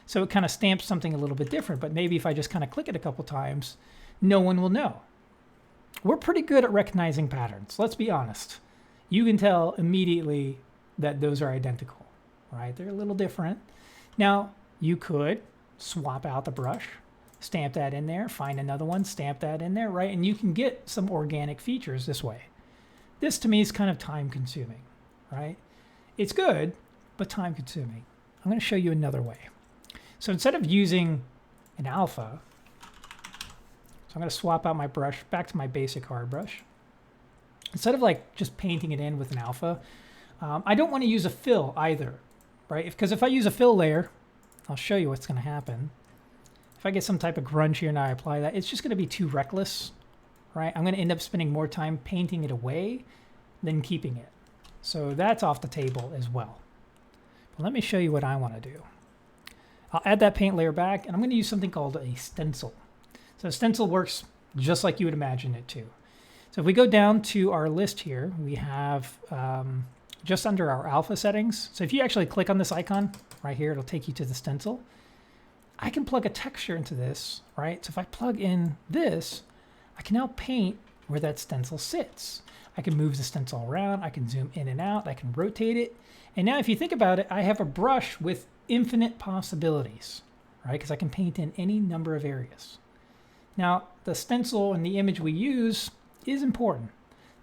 So it kind of stamps something a little bit different. But maybe if I just kind of click it a couple times, no one will know. We're pretty good at recognizing patterns. Let's be honest. You can tell immediately that those are identical, right? They're a little different. Now, you could swap out the brush, stamp that in there, find another one, stamp that in there, right? And you can get some organic features this way. This, to me, is kind of time-consuming, right? It's good, but time-consuming. I'm going to show you another way. So instead of using an alpha, so I'm going to swap out my brush back to my basic hard brush. instead of like just painting it in with an alpha, I don't want to use a fill either, right? Because if I use a fill layer, I'll show you what's going to happen. If I get some type of grunge here and I apply that, it's just going to be too reckless, right? I'm going to end up spending more time painting it away than keeping it. So that's off the table as well. But let me show you what I want to do. I'll add that paint layer back, and I'm going to use something called a stencil. So a stencil works just like you would imagine it to. So if we go down to our list here, we have just under our alpha settings. So if you actually click on this icon right here, it'll take you to the stencil. I can plug a texture into this, right? So if I plug in this, I can now paint where that stencil sits. I can move the stencil around, I can zoom in and out, I can rotate it. And now if you think about it, I have a brush with infinite possibilities, right? Because I can paint in any number of areas. Now, the stencil and the image we use is important.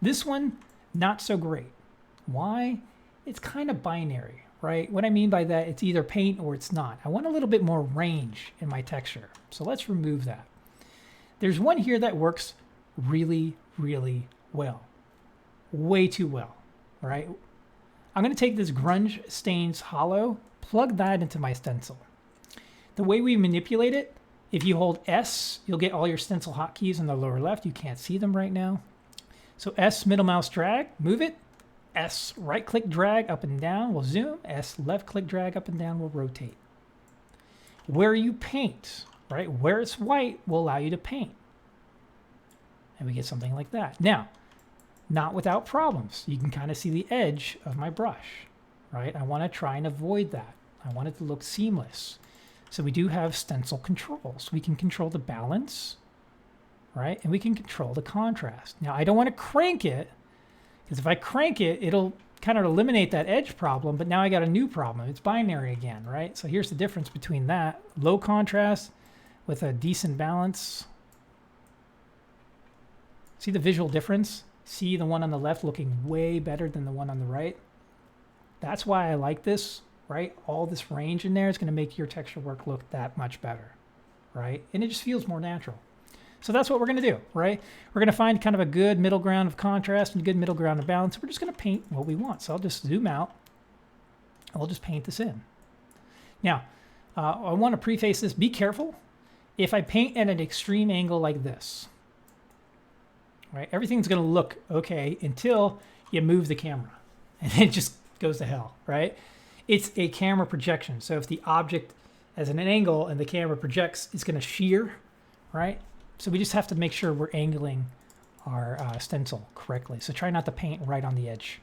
This one, not so great. Why? It's kind of binary, right? What I mean by that, it's either paint or it's not. I want a little bit more range in my texture. So let's remove that. There's one here that works really, really well. Way too well, right? I'm going to take this Grunge Stains Hollow, plug that into my stencil. The way we manipulate it, if you hold S, you'll get all your stencil hotkeys in the lower left. You can't see them right now. So S, middle mouse drag, move it. S, right click drag up and down, we'll zoom. S, left click drag up and down, we'll rotate. Where you paint, right, where it's white will allow you to paint. And we get something like that. Now, not without problems. You can kind of see the edge of my brush, right? I want to try and avoid that. I want it to look seamless. So we do have stencil controls. We can control the balance, right? And we can control the contrast. Now, I don't want to crank it, because if I crank it, it'll kind of eliminate that edge problem, but now I got a new problem. It's binary again, right? So here's the difference between that. Low contrast with a decent balance. See the visual difference? See the one on the left looking way better than the one on the right? That's why I like this, right? All this range in there is going to make your texture work look that much better, right? And it just feels more natural. So that's what we're going to do, right? We're going to find kind of a good middle ground of contrast and a good middle ground of balance. We're just going to paint what we want. So I'll just zoom out and we'll just paint this in. Now, I want to preface this. Be careful. If I paint at an extreme angle like this, right, everything's going to look okay until you move the camera and it just goes to hell, right? It's a camera projection. So if the object has an angle and the camera projects, it's going to shear, right? So we just have to make sure we're angling our stencil correctly. So try not to paint right on the edge.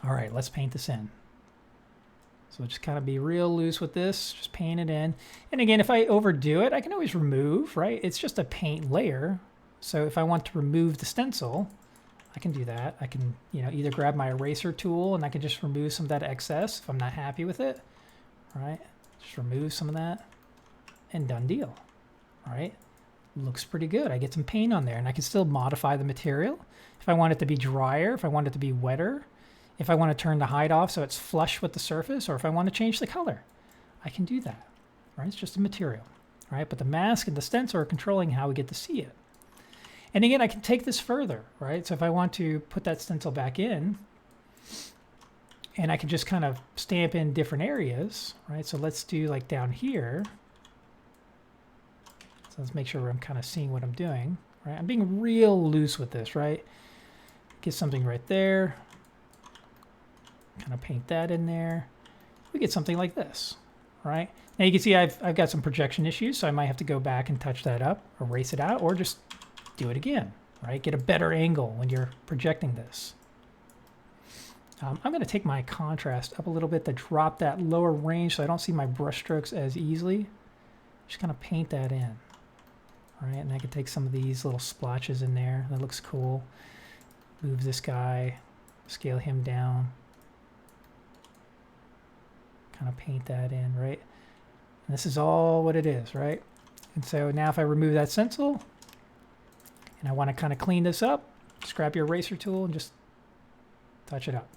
All right, let's paint this in. So just kind of be real loose with this, just paint it in. And again, if I overdo it, I can always remove, right? It's just a paint layer. So if I want to remove the stencil, I can do that. I can, either grab my eraser tool and I can just remove some of that excess if I'm not happy with it, right? Just remove some of that and done deal. All right, looks pretty good. I get some paint on there and I can still modify the material. If I want it to be drier, if I want it to be wetter, if I want to turn the height off so it's flush with the surface, or if I want to change the color, I can do that, right? It's just a material, right? But the mask and the stencil are controlling how we get to see it. And again, I can take this further, right? So if I want to put that stencil back in, and I can just kind of stamp in different areas, right? So let's do like down here. So let's make sure I'm kind of seeing what I'm doing, right? I'm being real loose with this, right? Get something right there. Kind of paint that in there. We get something like this, right? Now you can see I've got some projection issues, so I might have to go back and touch that up, erase it out, or just do it again, right? Get a better angle when you're projecting this. I'm going to take my contrast up a little bit to drop that lower range so I don't see my brush strokes as easily. Just kind of paint that in. All right, and I can take some of these little splotches in there. That looks cool. Move this guy, scale him down. Kind of paint that in, right? And this is all what it is, right? And so now if I remove that stencil, and I want to kind of clean this up, just grab your eraser tool and just touch it up.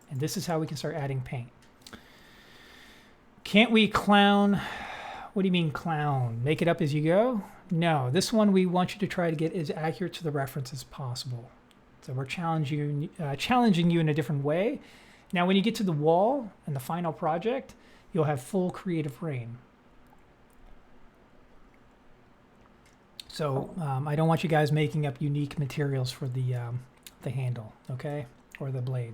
And this is how we can start adding paint. Can't we clown? What do you mean clown? Make it up as you go? No, this one we want you to try to get as accurate to the reference as possible. So we're challenging you in a different way. Now, when you get to the wall and the final project, you'll have full creative reign. So I don't want you guys making up unique materials for the handle, okay, or the blade.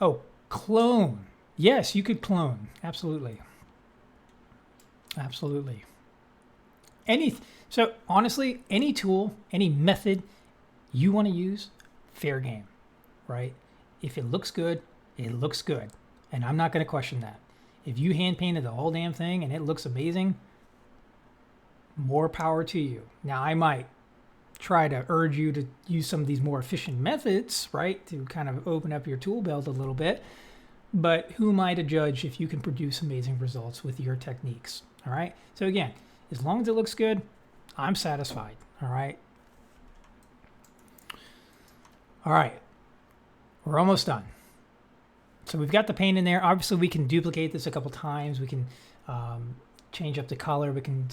Oh, clone. Yes, you could clone. Absolutely. Absolutely. So honestly, any tool, any method you want to use, fair game, right? If it looks good, it looks good. And I'm not going to question that. If you hand painted the whole damn thing and it looks amazing, more power to you. Now, I might try to urge you to use some of these more efficient methods, right, to kind of open up your tool belt a little bit. But who am I to judge if you can produce amazing results with your techniques? All right. So again, as long as it looks good, I'm satisfied. All right. All right. We're almost done. So we've got the paint in there. Obviously, we can duplicate this a couple times. We can change up the color. We can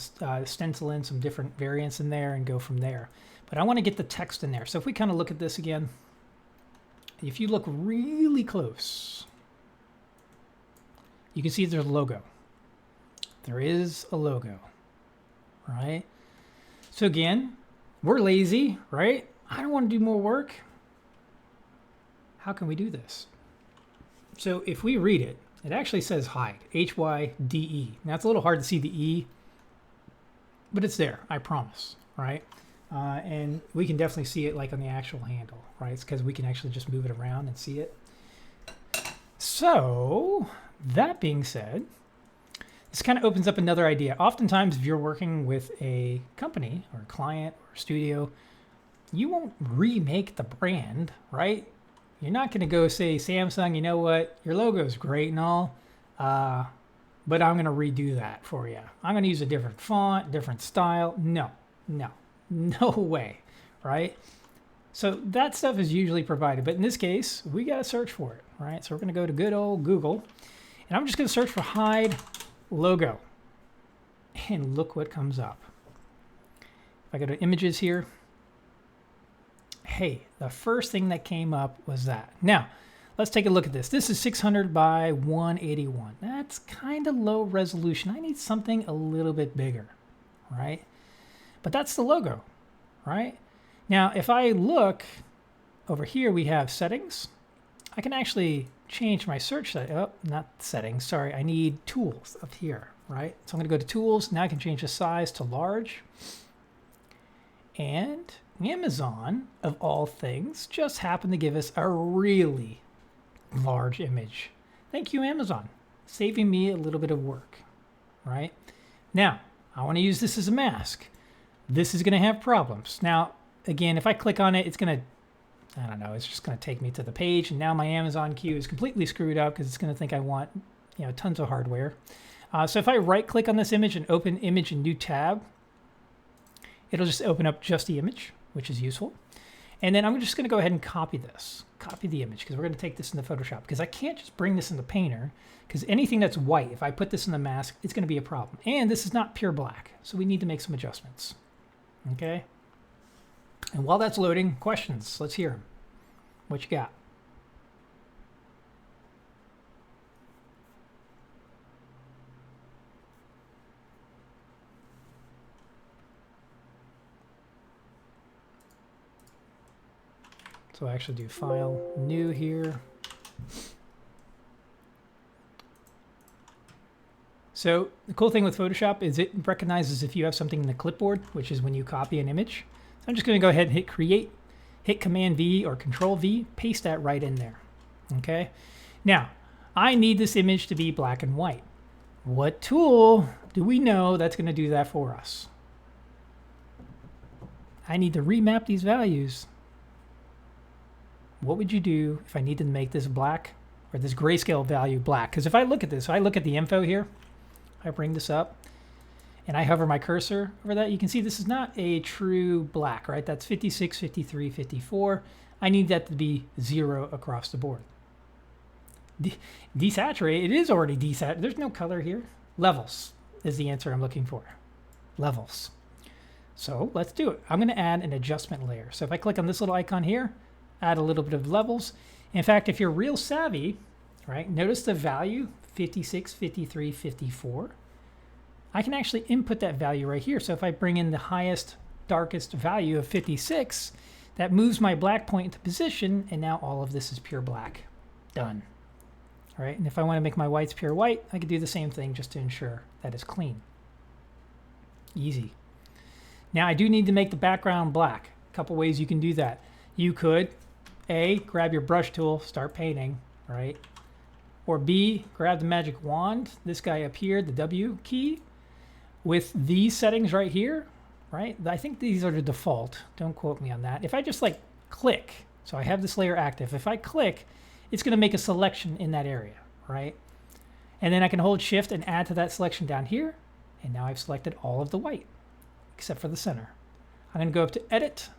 stencil in some different variants in there and go from there. But I want to get the text in there. So if we kind of look at this again, if you look really close, you can see there's a logo. There is a logo, right? So again, we're lazy, right? I don't want to do more work. How can we do this? So if we read it, it actually says hide, H-Y-D-E. Now it's a little hard to see the E, but it's there, I promise, right? And we can definitely see it like on the actual handle, right? It's because we can actually just move it around and see it. So that being said, this kind of opens up another idea. Oftentimes, if you're working with a company or a client or a studio, you won't remake the brand, right? You're not going to go say, Samsung, you know what? Your logo is great and all, but I'm going to redo that for you. I'm going to use a different font, different style. No way, right? So that stuff is usually provided. But in this case, we got to search for it, right? So we're going to go to good old Google. And I'm just going to search for hide logo. And look what comes up. If I go to images here, hey, the first thing that came up was that. Now, let's take a look at this. This is 600 by 181. That's kind of low resolution. I need something a little bit bigger, right? But that's the logo, right? Now, if I look over here, we have settings. I can actually change my search setting. Oh, not settings, sorry. I need tools up here, right? So I'm going to go to tools. Now I can change the size to large. And Amazon, of all things, just happened to give us a really large image. Thank you, Amazon, saving me a little bit of work, right? Now, I want to use this as a mask. This is going to have problems. Now, again, if I click on it, it's going to, I don't know, it's just going to take me to the page. And now my Amazon queue is completely screwed up because it's going to think I want, tons of hardware. So if I right click on this image and open image in new tab, it'll just open up just the image, which is useful. And then I'm just going to go ahead and copy this, copy the image, because we're going to take this into Photoshop, because I can't just bring this into Painter, because anything that's white, if I put this in the mask, it's going to be a problem. And this is not pure black, so we need to make some adjustments. Okay? And while that's loading, questions. Let's hear them. What you got? So I actually do File, New here. So the cool thing with Photoshop is it recognizes if you have something in the clipboard, which is when you copy an image. So I'm just going to go ahead and hit Create, hit Command V or Control V, paste that right in there. Okay. Now, I need this image to be black and white. What tool do we know that's going to do that for us? I need to remap these values. What would you do if I needed to make this black or this grayscale value black? Because if I look at this, I look at the info here, I bring this up, and I hover my cursor over that, you can see this is not a true black, right? That's 56, 53, 54. I need that to be 0 across the board. Desaturate, it is already desaturated. There's no color here. Levels is the answer I'm looking for. levels. So let's do it. I'm going to add an adjustment layer. So if I click on this little icon here, add a little bit of levels. In fact, if you're real savvy, right, notice the value 56, 53, 54. I can actually input that value right here. So if I bring in the highest, darkest value of 56, that moves my black point into position, and now all of this is pure black. Done. All right, and if I want to make my whites pure white, I can do the same thing just to ensure that it's clean. Easy. Now I do need to make the background black. A couple ways you can do that. You could, A, grab your brush tool, start painting, right? Or B, grab the magic wand, this guy up here, the W key, with these settings right here, right? I think these are the default. Don't quote me on that. If I just like click, so I have this layer active. If I click, it's going to make a selection in that area, right? And then I can hold shift and add to that selection down here. And now I've selected all of the white, except for the center. I'm going to go up to edit,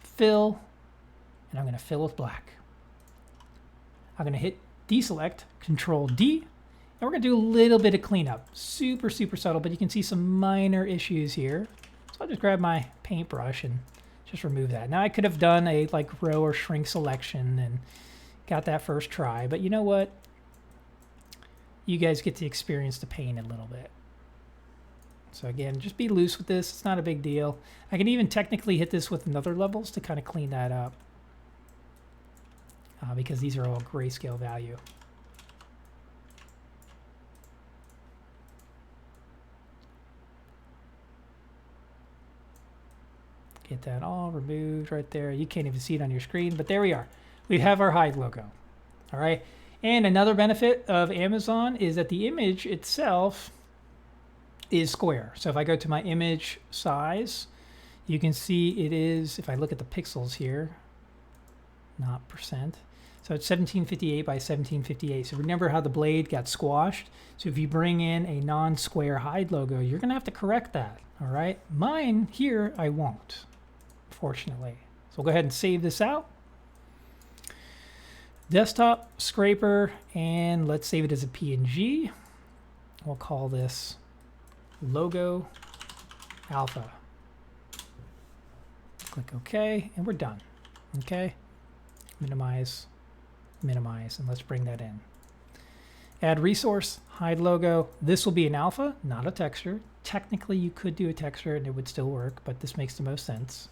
fill, and I'm going to fill with black. I'm going to hit deselect, control D, and we're going to do a little bit of cleanup. Super, super subtle, but you can see some minor issues here. So I'll just grab my paintbrush and just remove that. Now I could have done a like row or shrink selection and got that first try, but you know what? You guys get to experience the paint a little bit. So again, just be loose with this. It's not a big deal. I can even technically hit this with another levels to kind of clean that up. Because these are all grayscale value. Get that all removed right there. You can't even see it on your screen, but there we are. We have our hide logo. All right. And another benefit of Amazon is that the image itself is square. So if I go to my image size, you can see it is, if I look at the pixels here, not percent. So it's 1758 by 1758. So remember how the blade got squashed? So if you bring in a non-square hide logo, you're going to have to correct that. All right. Mine here, I won't, fortunately. So we'll go ahead and save this out. Desktop, scraper, and let's save it as a PNG. We'll call this logo alpha. Click OK, and we're done. Okay. Minimize, minimize, and let's bring that in. Add resource, hide logo. This will be an alpha, not a texture. Technically, you could do a texture and it would still work, but this makes the most sense.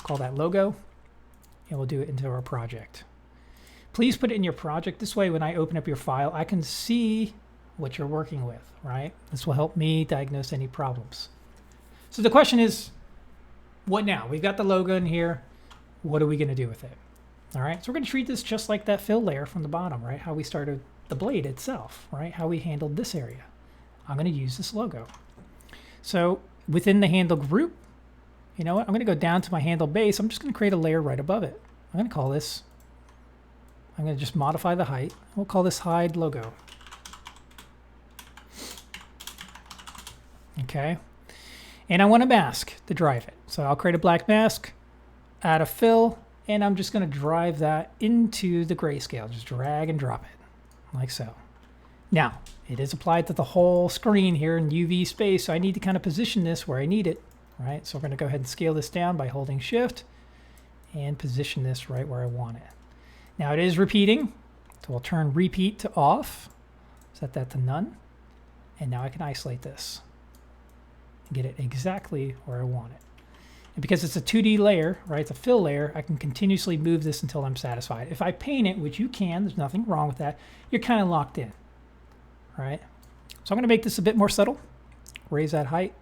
Call that logo, and we'll do it into our project. Please put it in your project. This way, when I open up your file, I can see what you're working with, right? This will help me diagnose any problems. So the question is, what now? We've got the logo in here. What are we going to do with it? All right, so we're going to treat this just like that fill layer from the bottom, right? How we started the blade itself, right? How we handled this area. I'm going to use this logo. So within the handle group, you know what? I'm going to go down to my handle base. I'm just going to create a layer right above it. I'm going to call this, I'm going to just modify the height. We'll call this hide logo. Okay. And I want a mask to drive it. So I'll create a black mask, add a fill, and I'm just going to drive that into the grayscale. Just drag and drop it, like so. Now, it is applied to the whole screen here in UV space, so I need to kind of position this where I need it, right? So we're going to go ahead and scale this down by holding Shift and position this right where I want it. Now it is repeating, so we'll turn repeat to off, set that to none, and now I can isolate this and get it exactly where I want it. And because it's a 2D layer, right, it's a fill layer, I can continuously move this until I'm satisfied. If I paint it, which you can, there's nothing wrong with that, you're kind of locked in, right? So I'm going to make this a bit more subtle, raise that height,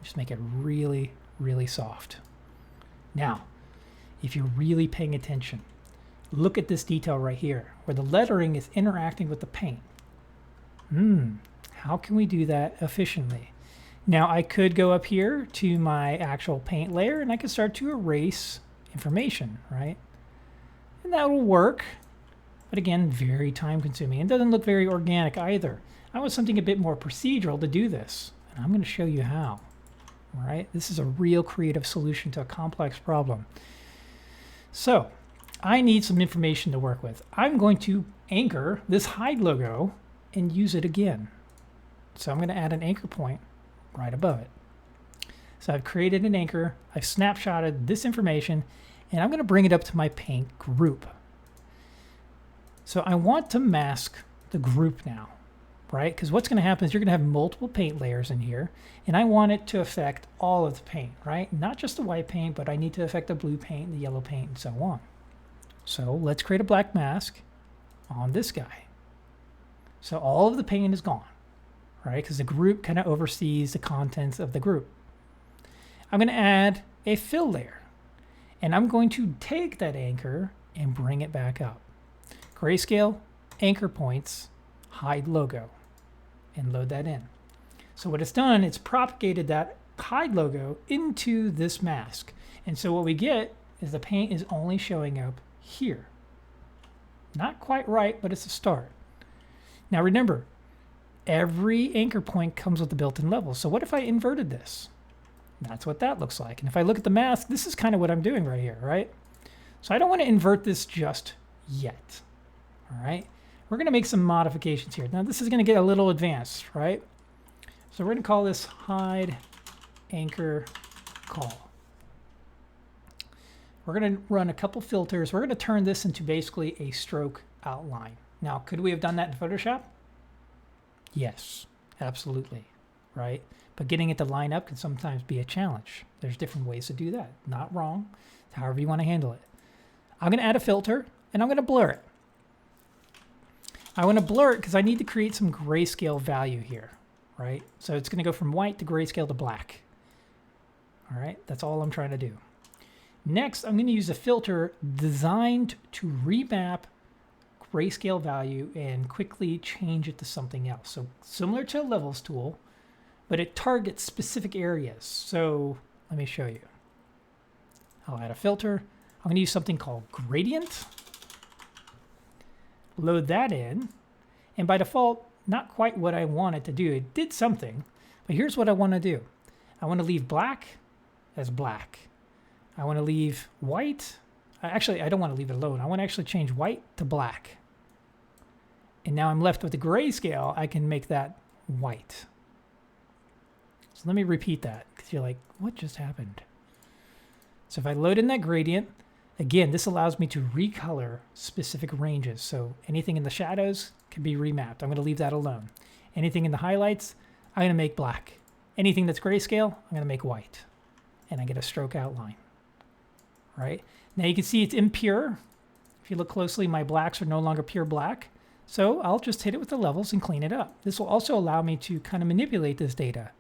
just make it really, really soft. Now, if you're really paying attention, look at this detail right here, where the lettering is interacting with the paint. How can we do that efficiently? Now I could go up here to my actual paint layer and I can start to erase information, right? And that will work, but again, very time consuming. It doesn't look very organic either. I want something a bit more procedural to do this, and I'm going to show you how. All right, this is a real creative solution to a complex problem. So I need some information to work with. I'm going to anchor this hide logo and use it again. So I'm going to add an anchor point right above it. So I've created an anchor, I've snapshotted this information, and I'm going to bring it up to my paint group. So I want to mask the group now, right? Because what's going to happen is you're going to have multiple paint layers in here, and I want it to affect all of the paint, right? Not just the white paint, but I need to affect the blue paint, the yellow paint, and so on. So let's create a black mask on this guy. So all of the paint is gone, right? Because the group kind of oversees the contents of the group. I'm going to add a fill layer, and I'm going to take that anchor and bring it back up. Grayscale, anchor points, hide logo, and load that in. So what it's done, it's propagated that hide logo into this mask. And so what we get is the paint is only showing up here. Not quite right, but it's a start. Now remember, every anchor point comes with a built-in level. So what if I inverted this? That's what that looks like. And if I look at the mask, this is kind of what I'm doing right here, right? So I don't want to invert this just yet. All right, we're going to make some modifications here. Now this is going to get a little advanced, right? So we're going to call this hide anchor call. We're going to run a couple filters. We're going to turn this into basically a stroke outline. Now, could we have done that in Photoshop? Yes, absolutely, right? But getting it to line up can sometimes be a challenge. There's different ways to do that. Not wrong, however you want to handle it. I'm going to add a filter, and I'm going to blur it. I want to blur it because I need to create some grayscale value here, right? So it's going to go from white to grayscale to black. All right, that's all I'm trying to do. Next, I'm going to use a filter designed to remap grayscale value and quickly change it to something else. So similar to a levels tool, but it targets specific areas. So let me show you. I'll add a filter. I'm going to use something called gradient. Load that in, and by default, not quite what I want it to do. It did something, but here's what I want to do. I want to leave black as black. I want to leave white. Actually, I don't want to leave it alone. I want to actually change white to black. And now I'm left with the grayscale. I can make that white. So let me repeat that because you're like, what just happened? So if I load in that gradient, again, this allows me to recolor specific ranges. So anything in the shadows can be remapped. I'm going to leave that alone. Anything in the highlights, I'm going to make black. Anything that's grayscale, I'm going to make white. And I get a stroke outline. Right? Now you can see it's impure. If you look closely, my blacks are no longer pure black. So I'll just hit it with the levels and clean it up. This will also allow me to kind of manipulate this data.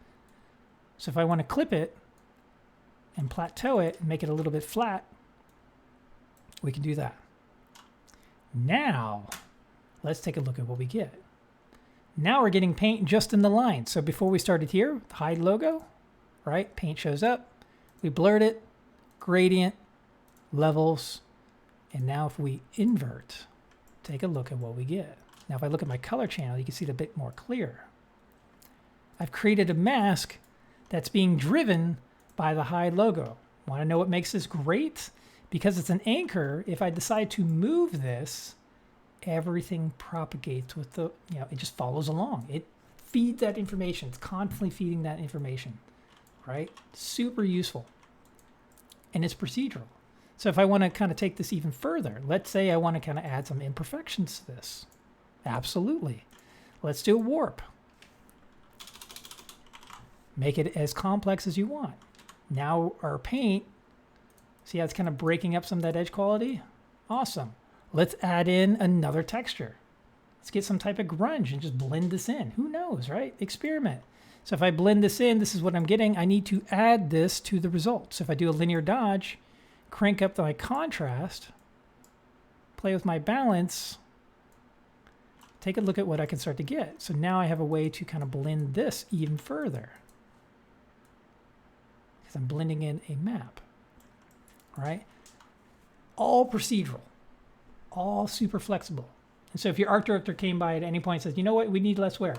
So if I want to clip it and plateau it and make it a little bit flat, we can do that. Now, let's take a look at what we get. Now we're getting paint just in the line. So before we started here, the hide logo, right? Paint shows up. We blurred it, gradient, levels, and now if we invert, take a look at what we get. Now if I look at my color channel, you can see it a bit more clear. I've created a mask that's being driven by the hide logo. Want to know what makes this great? Because it's an anchor, if I decide to move this, everything propagates with the, it just follows along. It feeds that information. It's constantly feeding that information, right? Super useful. And it's procedural. So if I want to kind of take this even further, let's say I want to kind of add some imperfections to this. Absolutely. Let's do a warp. Make it as complex as you want. Now our paint, see how it's kind of breaking up some of that edge quality? Awesome. Let's add in another texture. Let's get some type of grunge and just blend this in. Who knows, right? Experiment. So if I blend this in, this is what I'm getting. I need to add this to the result. So if I do a linear dodge, crank up my contrast, play with my balance, take a look at what I can start to get. So now I have a way to kind of blend this even further because I'm blending in a map, right? All procedural, all super flexible. And so if your art director came by at any point and says, you know what, we need less wear.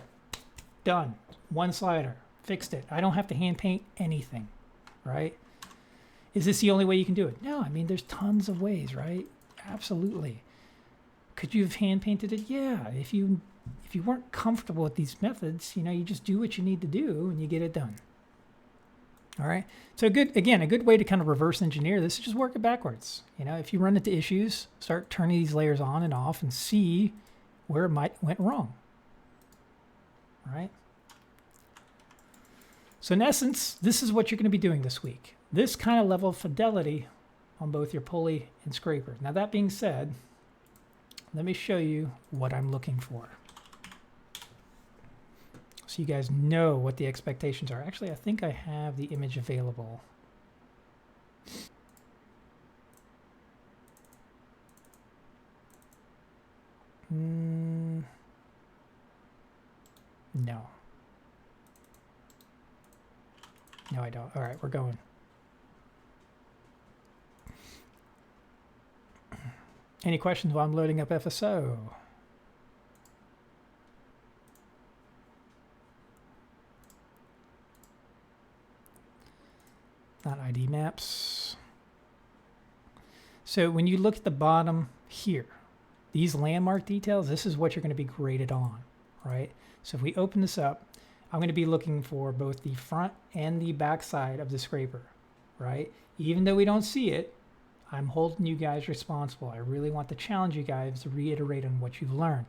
Done. One slider. Fixed it. I don't have to hand paint anything, right? Is this the only way you can do it? No, I mean, there's tons of ways, right? Absolutely. Could you have hand painted it? Yeah. If you weren't comfortable with these methods, you just do what you need to do and you get it done. All right. So a good way to kind of reverse engineer this is just work it backwards. You know, if you run into issues, start turning these layers on and off and see where it went wrong. All right. So in essence, this is what you're going to be doing this week. This kind of level of fidelity on both your pulley and scraper. Now that being said, let me show you what I'm looking for, so you guys know what the expectations are. Actually, I think I have the image available. No. No, I don't. All right, we're going. Any questions while I'm loading up FSO? Not ID maps. So when you look at the bottom here, these landmark details, this is what you're going to be graded on, right? So if we open this up, I'm going to be looking for both the front and the back side of the scraper, right? Even though we don't see it, I'm holding you guys responsible. I really want to challenge you guys to reiterate on what you've learned.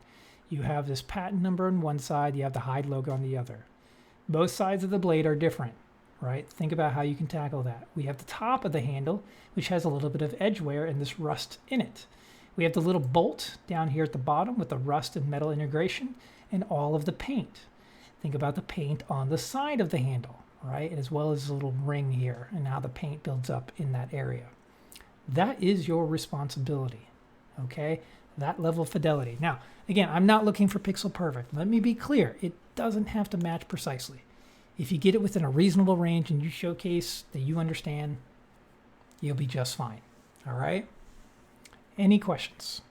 You have this patent number on one side, you have the hide logo on the other. Both sides of the blade are different, right? Think about how you can tackle that. We have the top of the handle, which has a little bit of edge wear and this rust in it. We have the little bolt down here at the bottom with the rust and metal integration and all of the paint. Think about the paint on the side of the handle, right? As well as a little ring here and how the paint builds up in that area. That is your responsibility, okay? That level of fidelity. Now, again, I'm not looking for pixel perfect. Let me be clear. It doesn't have to match precisely. If you get it within a reasonable range and you showcase that you understand, you'll be just fine, all right? Any questions?